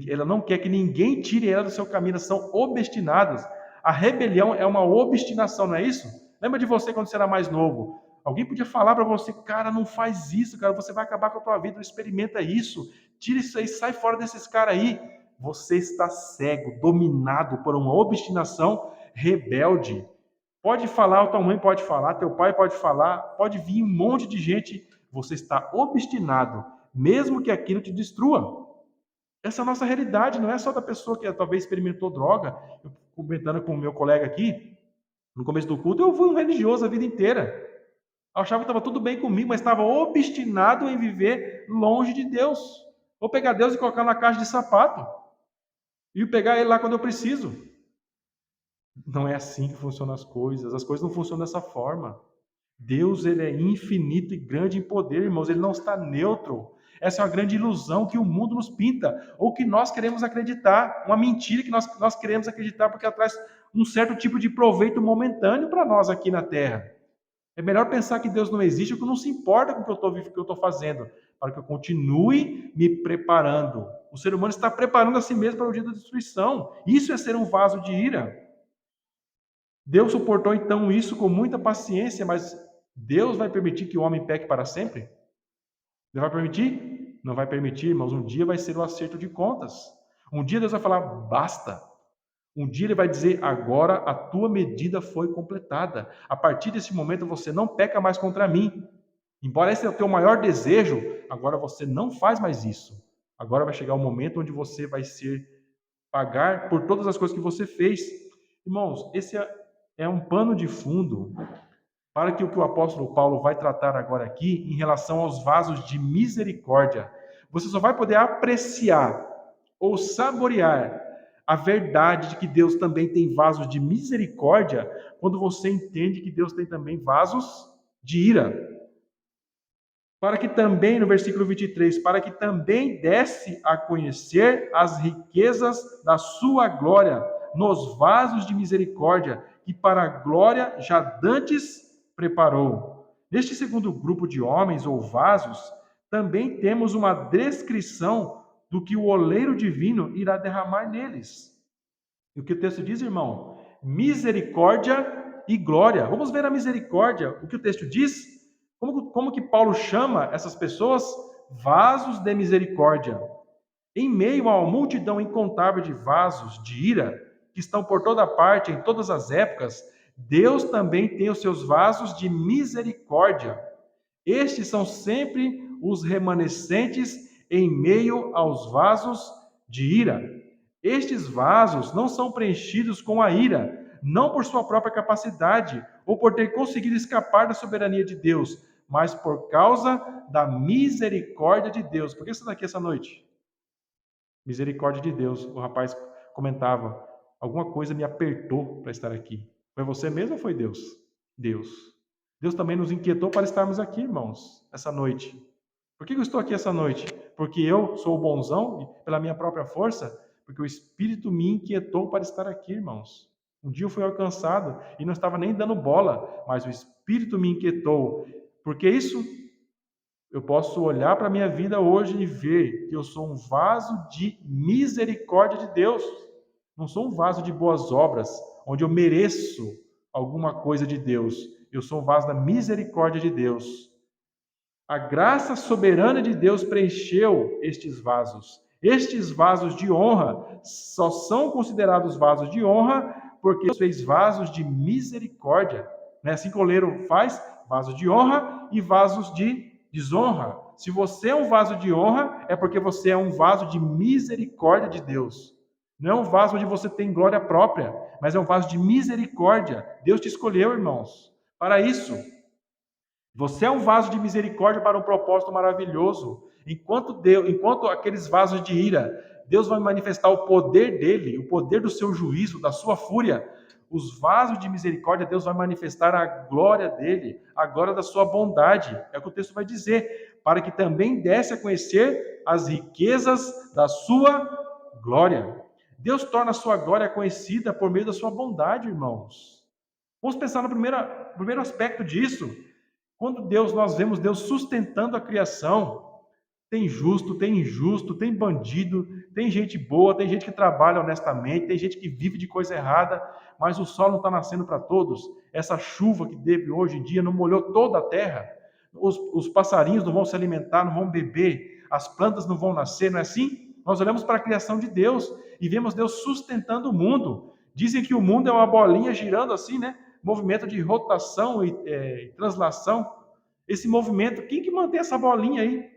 Ela não quer que ninguém tire ela do seu caminho, elas são obstinadas. A rebelião é uma obstinação, não é isso? Lembra de você quando você era mais novo? Alguém podia falar para você, cara, não faz isso, cara, você vai acabar com a tua vida, não experimenta isso. Tira isso aí, sai fora desses caras aí. Você está cego, dominado por uma obstinação rebelde. Pode falar, a tua mãe pode falar, teu pai pode falar, pode vir um monte de gente. Você está obstinado, mesmo que aquilo te destrua. Essa é a nossa realidade, não é só da pessoa que talvez experimentou droga. Eu comentando com o meu colega aqui, no começo do culto, eu fui um religioso a vida inteira. Eu achava que estava tudo bem comigo, mas estava obstinado em viver longe de Deus. Vou pegar Deus e colocar na caixa de sapato. E pegar Ele lá quando eu preciso. Não é assim que funcionam as coisas não funcionam dessa forma. Deus, ele é infinito e grande em poder, irmãos, ele não está neutro. Essa é uma grande ilusão que o mundo nos pinta, ou que nós queremos acreditar, uma mentira que nós queremos acreditar porque ela traz um certo tipo de proveito momentâneo para nós aqui na Terra. É melhor pensar que Deus não existe, ou que não se importa com o que eu estou fazendo, para que eu continue me preparando. O ser humano está preparando a si mesmo para o dia da destruição. Isso é ser um vaso de ira. Deus suportou então isso com muita paciência, mas Deus vai permitir que o homem peque para sempre? Não vai permitir? Não vai permitir, irmãos. Um dia vai ser o acerto de contas. Um dia Deus vai falar, basta. Um dia Ele vai dizer, agora a tua medida foi completada. A partir desse momento você não peca mais contra mim. Embora esse é o teu maior desejo, agora você não faz mais isso. Agora vai chegar o momento onde você vai ser pagar por todas as coisas que você fez. Irmãos, esse é um pano de fundo para que o apóstolo Paulo vai tratar agora aqui em relação aos vasos de misericórdia. Você só vai poder apreciar ou saborear a verdade de que Deus também tem vasos de misericórdia quando você entende que Deus tem também vasos de ira. Para que também, no versículo 23, para que também desse a conhecer as riquezas da sua glória nos vasos de misericórdia, que para a glória já dantes preparou. Neste segundo grupo de homens ou vasos, também temos uma descrição do que o oleiro divino irá derramar neles. E o que o texto diz, irmão? Misericórdia e glória. Vamos ver a misericórdia. O que o texto diz? Como que Paulo chama essas pessoas? Vasos de misericórdia. Em meio a uma multidão incontável de vasos de ira, que estão por toda parte, em todas as épocas, Deus também tem os seus vasos de misericórdia. Estes são sempre os remanescentes em meio aos vasos de ira. Estes vasos não são preenchidos com a ira, não por sua própria capacidade ou por ter conseguido escapar da soberania de Deus, mas por causa da misericórdia de Deus. Por que você está aqui essa noite? Misericórdia de Deus. O rapaz comentava: alguma coisa me apertou para estar aqui. Foi você mesmo ou foi Deus? Deus. Deus também nos inquietou para estarmos aqui, irmãos, essa noite. Por que eu estou aqui essa noite? Porque eu sou o bonzão, pela minha própria força? Porque o Espírito me inquietou para estar aqui, irmãos. Um dia eu fui alcançado e não estava nem dando bola, mas o Espírito me inquietou. Porque isso eu posso olhar para a minha vida hoje e ver que eu sou um vaso de misericórdia de Deus. Não sou um vaso de boas obras, onde eu mereço alguma coisa de Deus. Eu sou um vaso da misericórdia de Deus. A graça soberana de Deus preencheu estes vasos. Estes vasos de honra só são considerados vasos de honra porque Deus fez vasos de misericórdia. Não é assim que o oleiro faz? Vasos de honra e vasos de desonra. Se você é um vaso de honra, é porque você é um vaso de misericórdia de Deus. Não é um vaso onde você tem glória própria, mas é um vaso de misericórdia. Deus te escolheu, irmãos, para isso. Você é um vaso de misericórdia para um propósito maravilhoso. Enquanto aqueles vasos de ira, Deus vai manifestar o poder dele, o poder do seu juízo, da sua fúria. Os vasos de misericórdia, Deus vai manifestar a glória dele, a glória da sua bondade. É o que o texto vai dizer, para que também desse a conhecer as riquezas da sua glória. Deus torna a sua glória conhecida por meio da sua bondade, irmãos. Vamos pensar no primeiro aspecto disso. Quando nós vemos Deus sustentando a criação, tem justo, tem injusto, tem bandido, tem gente boa, tem gente que trabalha honestamente, tem gente que vive de coisa errada, mas o sol não está nascendo para todos. Essa chuva que teve hoje em dia não molhou toda a terra. Os passarinhos não vão se alimentar, não vão beber, as plantas não vão nascer, não é assim? Nós olhamos para a criação de Deus e vemos Deus sustentando o mundo. Dizem que o mundo é uma bolinha girando assim, né? Movimento de rotação e translação. Esse movimento, quem que mantém essa bolinha aí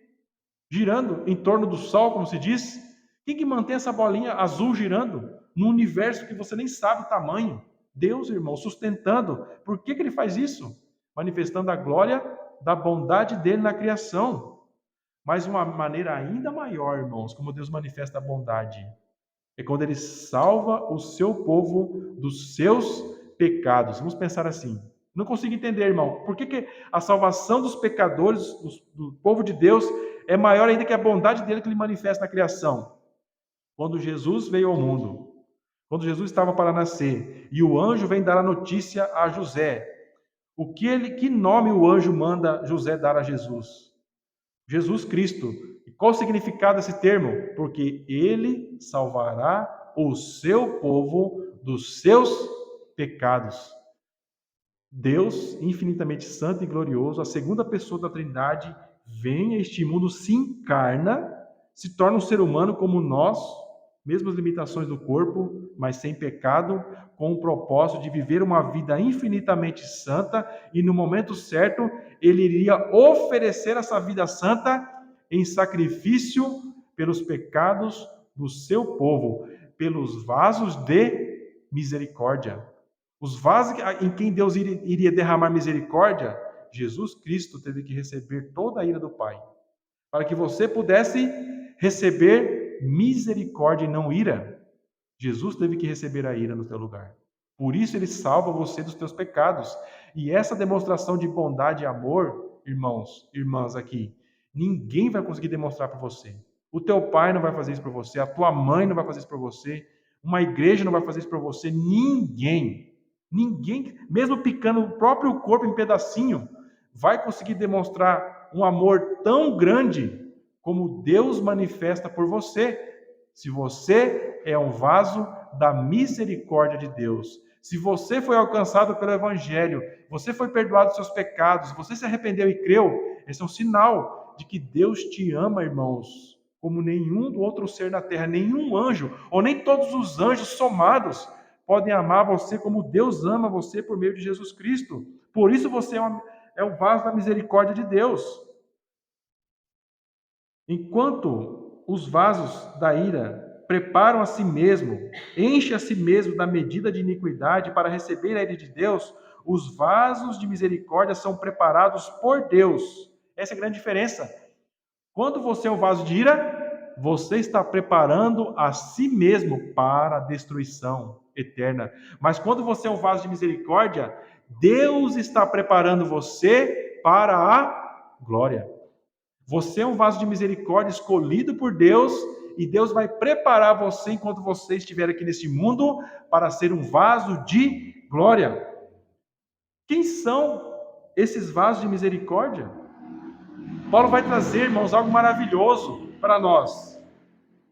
girando em torno do Sol, como se diz? Quem que mantém essa bolinha azul girando no universo que você nem sabe o tamanho? Deus, irmão, sustentando. Por que ele faz isso? Manifestando a glória da bondade dele na criação. Mas uma maneira ainda maior, irmãos, como Deus manifesta a bondade, é quando ele salva o seu povo dos seus pecados. Vamos pensar assim. Não consigo entender, irmão. Por que a salvação dos pecadores, do povo de Deus, é maior ainda que a bondade dele que ele manifesta na criação? Quando Jesus veio ao mundo, quando Jesus estava para nascer, e o anjo vem dar a notícia a José, que nome o anjo manda José dar a Jesus? Jesus Cristo. E qual o significado desse termo? Porque ele salvará o seu povo dos seus pecados. Deus, infinitamente santo e glorioso, a segunda pessoa da Trindade, vem a este mundo, se encarna, se torna um ser humano como nós, mesmas limitações do corpo, mas sem pecado, com o propósito de viver uma vida infinitamente santa, e no momento certo, ele iria oferecer essa vida santa em sacrifício pelos pecados do seu povo, pelos vasos de misericórdia. Os vasos em quem Deus iria derramar misericórdia, Jesus Cristo teve que receber toda a ira do Pai, para que você pudesse receber misericórdia e não ira. Jesus teve que receber a ira no teu lugar. Por isso ele salva você dos teus pecados. E essa demonstração de bondade e amor, irmãos, irmãs aqui, ninguém vai conseguir demonstrar para você. O teu pai não vai fazer isso para você, a tua mãe não vai fazer isso para você, uma igreja não vai fazer isso para você, ninguém, mesmo picando o próprio corpo em pedacinho, vai conseguir demonstrar um amor tão grande como Deus manifesta por você, se você é um vaso da misericórdia de Deus. Se você foi alcançado pelo Evangelho, você foi perdoado dos seus pecados, você se arrependeu e creu, esse é um sinal de que Deus te ama, irmãos, como nenhum outro ser na terra, nenhum anjo, ou nem todos os anjos somados, podem amar você como Deus ama você por meio de Jesus Cristo. Por isso você é um vaso da misericórdia de Deus. Enquanto os vasos da ira preparam a si mesmo, enchem a si mesmo da medida de iniquidade para receber a ira de Deus, os vasos de misericórdia são preparados por Deus. Essa é a grande diferença. Quando você é um vaso de ira, você está preparando a si mesmo para a destruição eterna. Mas quando você é um vaso de misericórdia, Deus está preparando você para a glória. Você é um vaso de misericórdia escolhido por Deus e Deus vai preparar você enquanto você estiver aqui neste mundo para ser um vaso de glória. Quem são esses vasos de misericórdia? Paulo vai trazer, irmãos, algo maravilhoso para nós,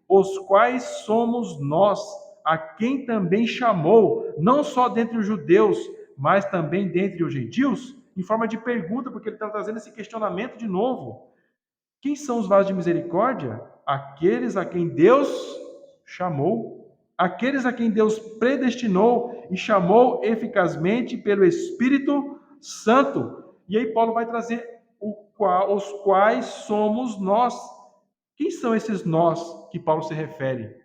os quais somos nós, a quem também chamou, não só dentre os judeus, mas também dentre os gentios, em forma de pergunta, porque ele está trazendo esse questionamento de novo. Quem são os vasos de misericórdia? Aqueles a quem Deus chamou, aqueles a quem Deus predestinou e chamou eficazmente pelo Espírito Santo. E aí Paulo vai trazer os quais somos nós. Quem são esses nós que Paulo se refere?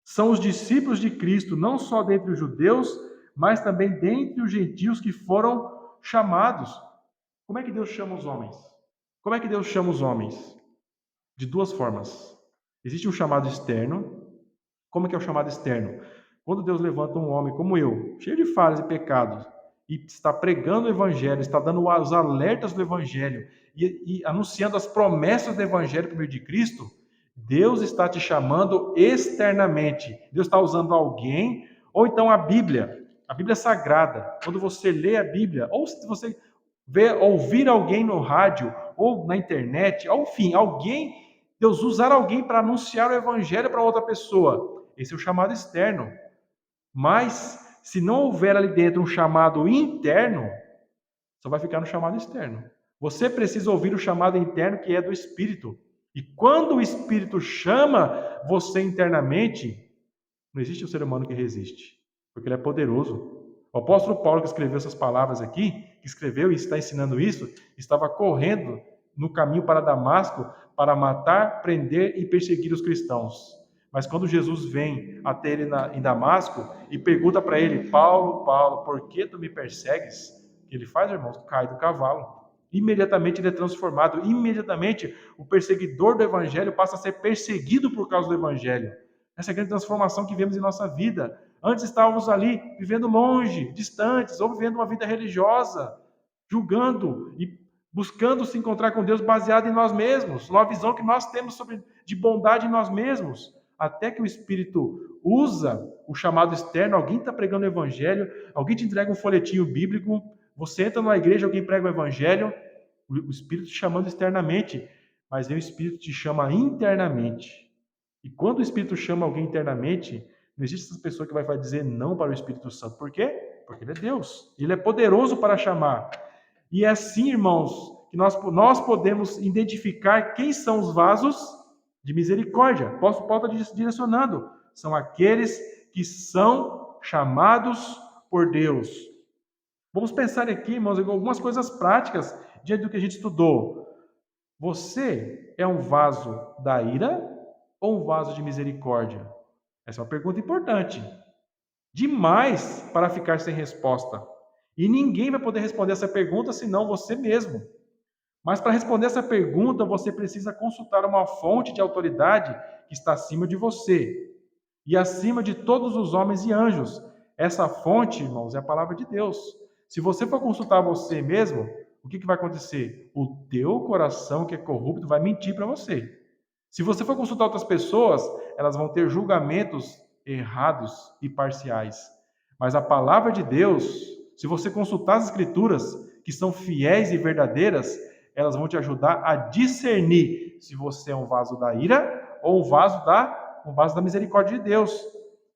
São os discípulos de Cristo, não só dentre os judeus, mas também dentre os gentios que foram chamados. Como é que Deus chama os homens? Como é que Deus chama os homens? De duas formas. Existe um chamado externo. Como é que é o chamado externo? Quando Deus levanta um homem como eu, cheio de falhas e pecados, e está pregando o evangelho, está dando os alertas do evangelho e anunciando as promessas do evangelho por meio de Cristo, Deus está te chamando externamente. Deus está usando alguém, ou então a Bíblia Sagrada. Quando você lê a Bíblia, ou se você ouvir alguém no rádio, ou na internet, enfim, Deus usar alguém para anunciar o evangelho para outra pessoa. Esse é o chamado externo. Mas, se não houver ali dentro um chamado interno, só vai ficar no chamado externo. Você precisa ouvir o chamado interno, que é do Espírito. E quando o Espírito chama você internamente, não existe um ser humano que resiste, porque ele é poderoso. O apóstolo Paulo, que escreveu essas palavras aqui, que escreveu e está ensinando isso, estava correndo no caminho para Damasco para matar, prender e perseguir os cristãos. Mas quando Jesus vem até ele em Damasco e pergunta para ele: Paulo, Paulo, por que tu me persegues? O que ele faz, irmãos? Cai do cavalo. Imediatamente ele é transformado. Imediatamente o perseguidor do evangelho passa a ser perseguido por causa do evangelho. Essa é a grande transformação que vemos em nossa vida. Antes estávamos ali vivendo longe, distantes, ou vivendo uma vida religiosa, julgando e buscando se encontrar com Deus baseado em nós mesmos, numa visão que nós temos de bondade em nós mesmos. Até que o Espírito usa o chamado externo, alguém está pregando o Evangelho, alguém te entrega um folhetinho bíblico, você entra numa igreja, alguém prega o Evangelho, o Espírito te chamando externamente, mas vem o Espírito te chama internamente. E quando o Espírito chama alguém internamente, não existe essa pessoa que vai dizer não para o Espírito Santo. Por quê? Porque ele é Deus. Ele é poderoso para chamar. E é assim, irmãos, que nós podemos identificar quem são os vasos de misericórdia. O apóstolo Paulo está direcionando. São aqueles que são chamados por Deus. Vamos pensar aqui, irmãos, em algumas coisas práticas diante do que a gente estudou. Você é um vaso da ira ou um vaso de misericórdia? Essa é uma pergunta importante. Demais para ficar sem resposta. E ninguém vai poder responder essa pergunta senão você mesmo. Mas para responder essa pergunta, você precisa consultar uma fonte de autoridade que está acima de você e acima de todos os homens e anjos. Essa fonte, irmãos, é a palavra de Deus. Se você for consultar você mesmo, o que vai acontecer? O teu coração, que é corrupto, vai mentir para você. Se você for consultar outras pessoas, elas vão ter julgamentos errados e parciais. Mas a palavra de Deus, se você consultar as Escrituras, que são fiéis e verdadeiras, elas vão te ajudar a discernir se você é um vaso da ira ou um vaso da misericórdia de Deus.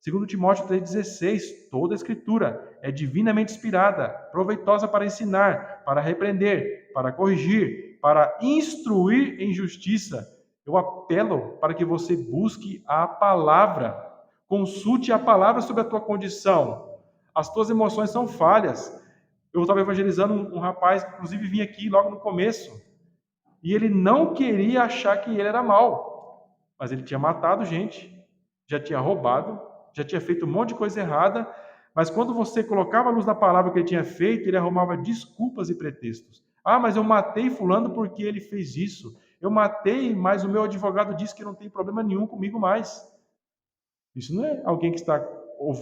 Segundo Timóteo 3,16, toda a Escritura é divinamente inspirada, proveitosa para ensinar, para repreender, para corrigir, para instruir em justiça. Eu apelo para que você busque a palavra. Consulte a palavra sobre a tua condição. As tuas emoções são falhas. Eu estava evangelizando um rapaz, inclusive vim aqui logo no começo, e ele não queria achar que ele era mal, mas ele tinha matado gente, já tinha roubado, já tinha feito um monte de coisa errada, mas quando você colocava a luz da palavra que ele tinha feito, ele arrumava desculpas e pretextos. Ah, mas eu matei fulano porque ele fez isso. Eu matei, mas o meu advogado disse que não tem problema nenhum comigo mais. Isso não é alguém que está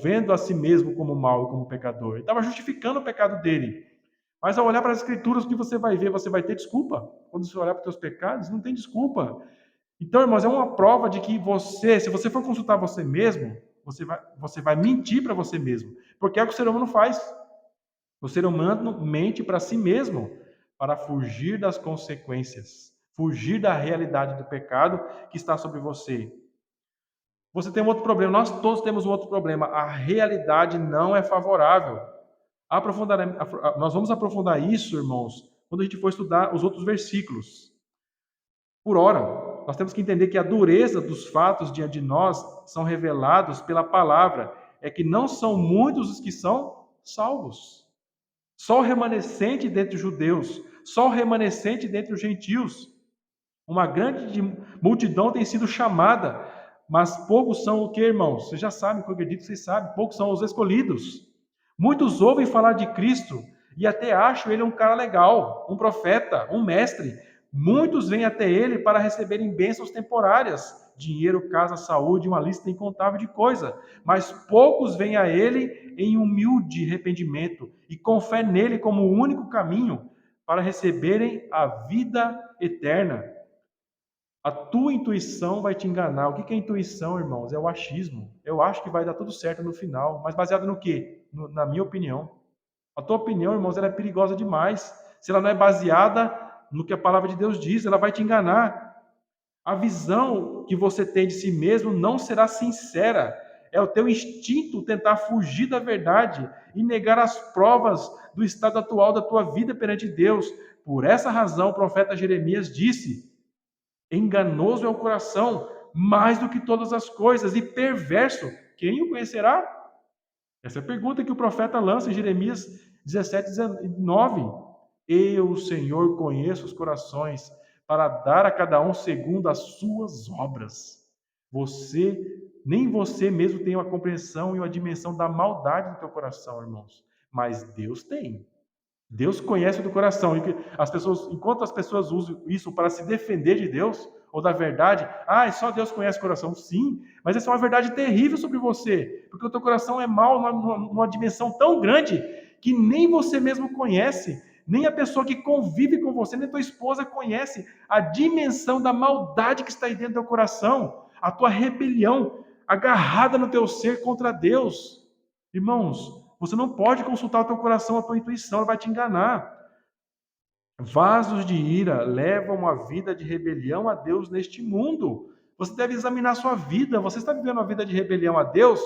vendo a si mesmo como mal e como pecador. Ele estava justificando o pecado dele. Mas ao olhar para as escrituras, o que você vai ver? Você vai ter desculpa. Quando você olhar para os teus pecados, não tem desculpa. Então, irmãos, é uma prova de que você, se você for consultar você mesmo, você vai mentir para você mesmo. Porque é o que o ser humano faz. O ser humano mente para si mesmo para fugir das consequências, fugir da realidade do pecado que está sobre você. Você tem um outro problema, nós todos temos um outro problema. A realidade não é favorável. Nós vamos aprofundar isso, irmãos, quando a gente for estudar os outros versículos. Por ora, nós temos que entender que a dureza dos fatos diante de nós são revelados pela palavra. É que não são muitos os que são salvos. Só o remanescente dentre os judeus, só o remanescente dentre os gentios. Uma grande multidão tem sido chamada, mas poucos são o que, irmãos? Vocês já sabem, como eu acredito que vocês sabem, poucos são os escolhidos. Muitos ouvem falar de Cristo e até acham ele um cara legal, um profeta, um mestre. Muitos vêm até ele para receberem bênçãos temporárias, dinheiro, casa, saúde, uma lista incontável de coisas. Mas poucos vêm a ele em humilde arrependimento e com fé nele como o único caminho para receberem a vida eterna. A tua intuição vai te enganar. O que é intuição, irmãos? É o achismo. Eu acho que vai dar tudo certo no final. Mas baseado no quê? Na minha opinião. A tua opinião, irmãos, ela é perigosa demais. Se ela não é baseada no que a palavra de Deus diz, ela vai te enganar. A visão que você tem de si mesmo não será sincera. É o teu instinto tentar fugir da verdade e negar as provas do estado atual da tua vida perante Deus. Por essa razão, o profeta Jeremias disse: enganoso é o coração, mais do que todas as coisas, e perverso, quem o conhecerá? Essa é a pergunta que o profeta lança em Jeremias 17, 19. Eu, o Senhor, conheço os corações, para dar a cada um segundo as suas obras. Nem você mesmo tem uma compreensão e uma dimensão da maldade do teu coração, irmãos. Mas Deus tem. Deus conhece do coração. Enquanto as pessoas usam isso para se defender de Deus ou da verdade, só Deus conhece o coração. Sim, mas essa é uma verdade terrível sobre você, porque o teu coração é mau numa dimensão tão grande que nem você mesmo conhece, nem a pessoa que convive com você, nem tua esposa conhece a dimensão da maldade que está aí dentro do teu coração, a tua rebelião agarrada no teu ser contra Deus. Irmãos, você não pode consultar o teu coração, a tua intuição, ela vai te enganar. Vasos de ira levam uma vida de rebelião a Deus neste mundo. Você deve examinar a sua vida. Você está vivendo uma vida de rebelião a Deus?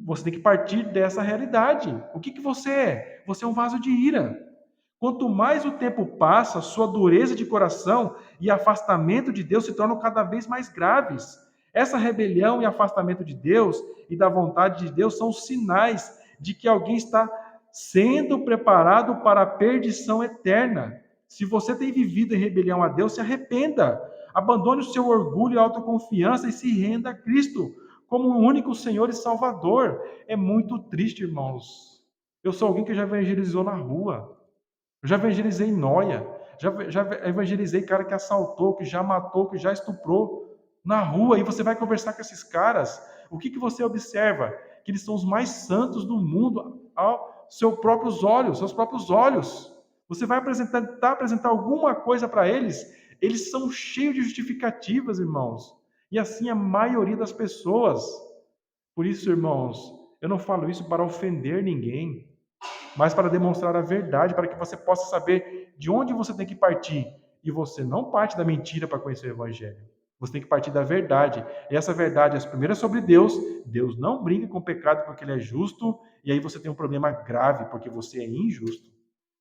Você tem que partir dessa realidade. O que você é? Você é um vaso de ira. Quanto mais o tempo passa, sua dureza de coração e afastamento de Deus se tornam cada vez mais graves. Essa rebelião e afastamento de Deus e da vontade de Deus são sinais de que alguém está sendo preparado para a perdição eterna. Se você tem vivido em rebelião a Deus, se arrependa. Abandone o seu orgulho e autoconfiança e se renda a Cristo como o único Senhor e Salvador. É muito triste, irmãos. Eu sou alguém que já evangelizou na rua. Eu já evangelizei em Noia. Já evangelizei cara que assaltou, que já matou, que já estuprou na rua. E você vai conversar com esses caras. O que você observa? Que eles são os mais santos do mundo aos seus próprios olhos. Você vai tentar apresentar alguma coisa para eles, eles são cheios de justificativas, irmãos. E assim a maioria das pessoas. Por isso, irmãos, eu não falo isso para ofender ninguém, mas para demonstrar a verdade, para que você possa saber de onde você tem que partir. E você não parte da mentira para conhecer o Evangelho. Você tem que partir da verdade. E essa verdade, as primeiras sobre Deus. Deus não brinca com o pecado porque Ele é justo. E aí você tem um problema grave porque você é injusto.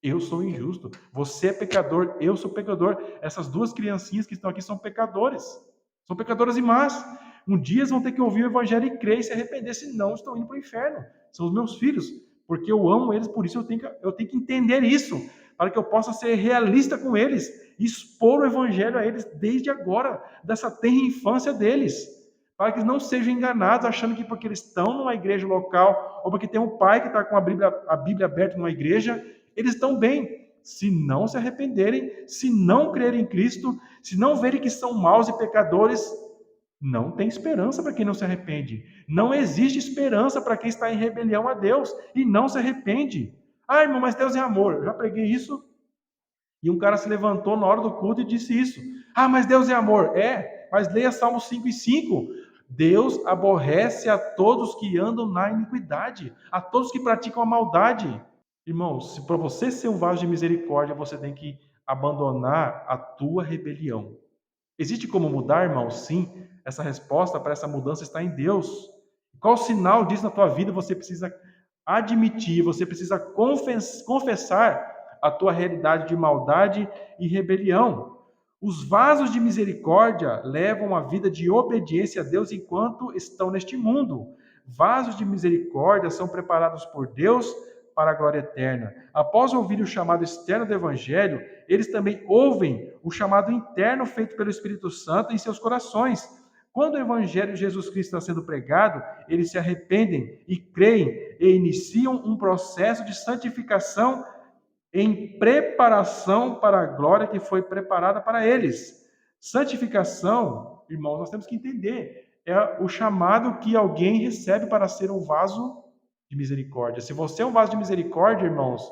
Eu sou injusto. Você é pecador. Eu sou pecador. Essas duas criancinhas que estão aqui são pecadores. São pecadoras e más. Um dia eles vão ter que ouvir o evangelho e crer e se arrepender, senão estão indo para o inferno. São os meus filhos, porque eu amo eles, por isso eu tenho que entender isso, para que eu possa ser realista com eles, e expor o evangelho a eles desde agora, dessa tenra infância deles, para que eles não sejam enganados, achando que porque eles estão numa igreja local, ou porque tem um pai que está com a Bíblia aberta numa igreja, eles estão bem. Se não se arrependerem, se não crerem em Cristo, se não verem que são maus e pecadores, não tem esperança para quem não se arrepende. Não existe esperança para quem está em rebelião a Deus e não se arrepende. Ah, irmão, mas Deus é amor. Eu já preguei isso. E um cara se levantou na hora do culto e disse isso. Ah, mas Deus é amor. É, mas leia Salmos 5:5. Deus aborrece a todos que andam na iniquidade, a todos que praticam a maldade. Irmãos, se para você ser um vaso de misericórdia, você tem que abandonar a tua rebelião. Existe como mudar, irmão? Sim. Essa resposta para essa mudança está em Deus. Qual sinal disso na tua vida você precisa admitir, você precisa confessar a tua realidade de maldade e rebelião. Os vasos de misericórdia levam a vida de obediência a Deus enquanto estão neste mundo. Vasos de misericórdia são preparados por Deus para a glória eterna. Após ouvir o chamado externo do Evangelho, eles também ouvem o chamado interno feito pelo Espírito Santo em seus corações. Quando o Evangelho de Jesus Cristo está sendo pregado, eles se arrependem e creem e iniciam um processo de santificação em preparação para a glória que foi preparada para eles. Santificação, irmãos, nós temos que entender, é o chamado que alguém recebe para ser um vaso de misericórdia. Se você é um vaso de misericórdia, irmãos,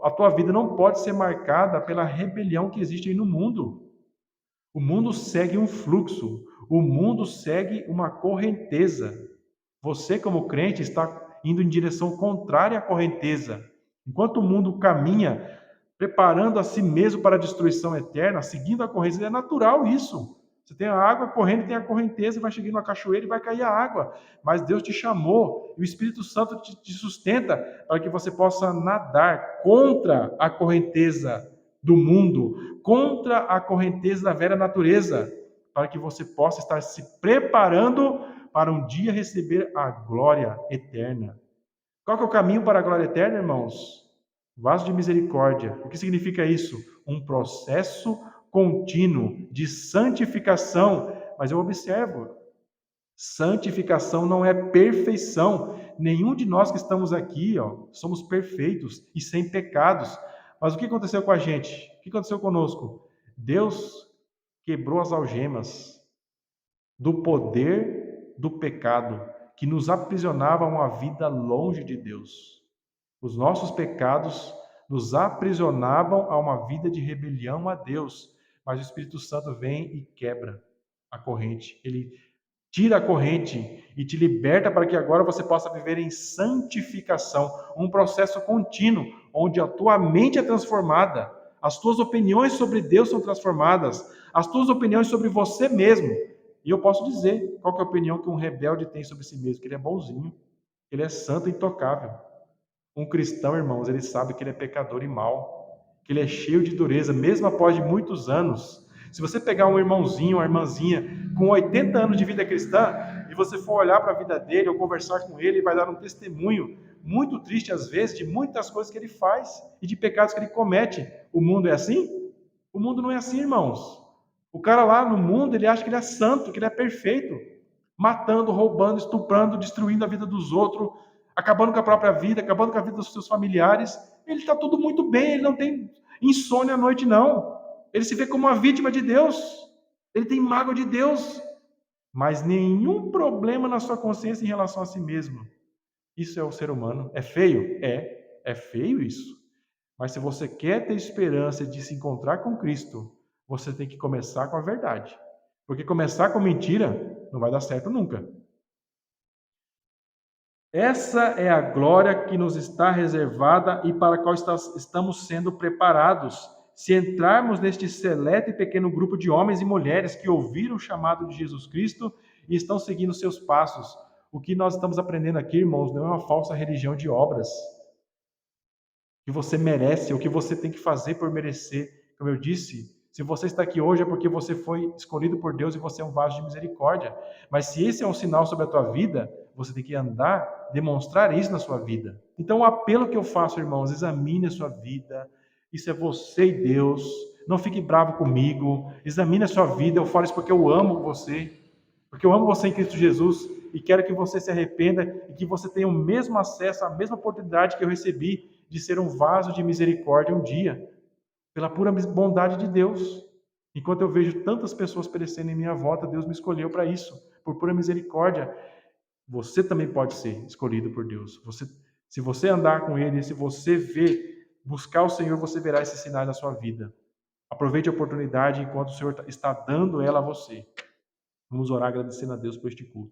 a tua vida não pode ser marcada pela rebelião que existe aí no mundo. O mundo segue um fluxo, o mundo segue uma correnteza. Você, como crente, está indo em direção contrária à correnteza. Enquanto o mundo caminha preparando a si mesmo para a destruição eterna, seguindo a correnteza, é natural isso. Você tem a água correndo, tem a correnteza, vai chegar numa cachoeira e vai cair a água. Mas Deus te chamou e o Espírito Santo te sustenta para que você possa nadar contra a correnteza do mundo, contra a correnteza da velha natureza, para que você possa estar se preparando para um dia receber a glória eterna. Qual que é o caminho para a glória eterna, irmãos? Vaso de misericórdia. O que significa isso? Um processo contínuo de santificação. Mas eu observo, santificação não é perfeição. Nenhum de nós que estamos aqui, somos perfeitos e sem pecados. Mas o que aconteceu com a gente? O que aconteceu conosco? Deus quebrou as algemas do poder do pecado que nos aprisionava a uma vida longe de Deus. Os nossos pecados nos aprisionavam a uma vida de rebelião a Deus, mas o Espírito Santo vem e quebra a corrente. Ele tira a corrente e te liberta para que agora você possa viver em santificação, um processo contínuo, onde a tua mente é transformada, as tuas opiniões sobre Deus são transformadas, as tuas opiniões sobre você mesmo. E eu posso dizer qual que é a opinião que um rebelde tem sobre si mesmo, que ele é bonzinho, que ele é santo e intocável. Um cristão, irmãos, ele sabe que ele é pecador e mau, que ele é cheio de dureza, mesmo após de muitos anos. Se você pegar um irmãozinho, uma irmãzinha com 80 anos de vida cristã e você for olhar para a vida dele ou conversar com ele, ele vai dar um testemunho muito triste às vezes de muitas coisas que ele faz e de pecados que ele comete. O mundo é assim? O mundo não é assim, irmãos. O cara lá no mundo, ele acha que ele é santo, que ele é perfeito, matando, roubando, estuprando, destruindo a vida dos outros, acabando com a própria vida, acabando com a vida dos seus familiares. Ele está tudo muito bem, ele não tem insônia à noite, não. Ele se vê como uma vítima de Deus. Ele tem mágoa de Deus, mas nenhum problema na sua consciência em relação a si mesmo. Isso é o ser humano. É feio? É feio isso. Mas se você quer ter esperança de se encontrar com Cristo, você tem que começar com a verdade. Porque começar com mentira não vai dar certo nunca. Essa é a glória que nos está reservada e para a qual estamos sendo preparados. Se entrarmos neste seleto e pequeno grupo de homens e mulheres que ouviram o chamado de Jesus Cristo e estão seguindo seus passos, o que nós estamos aprendendo aqui, irmãos, não é uma falsa religião de obras que você merece ou que você tem que fazer por merecer. Como eu disse, Se você está aqui hoje é porque você foi escolhido por Deus e você é um vaso de misericórdia. Mas se esse é um sinal sobre a tua vida, você tem que andar, demonstrar isso na sua vida. Então o apelo que eu faço, irmãos, examine a sua vida. Isso é você e Deus. Não fique bravo comigo. Examine a sua vida. Eu falo isso porque eu amo você. Porque eu amo você em Cristo Jesus e quero que você se arrependa e que você tenha o mesmo acesso, a mesma oportunidade que eu recebi de ser um vaso de misericórdia um dia, pela pura bondade de Deus. Enquanto eu vejo tantas pessoas perecendo em minha volta, Deus me escolheu para isso, por pura misericórdia. Você também pode ser escolhido por Deus. Se você andar com Ele, se você buscar o Senhor, você verá esses sinais na sua vida. Aproveite a oportunidade enquanto o Senhor está dando ela a você. Vamos orar agradecendo a Deus por este culto.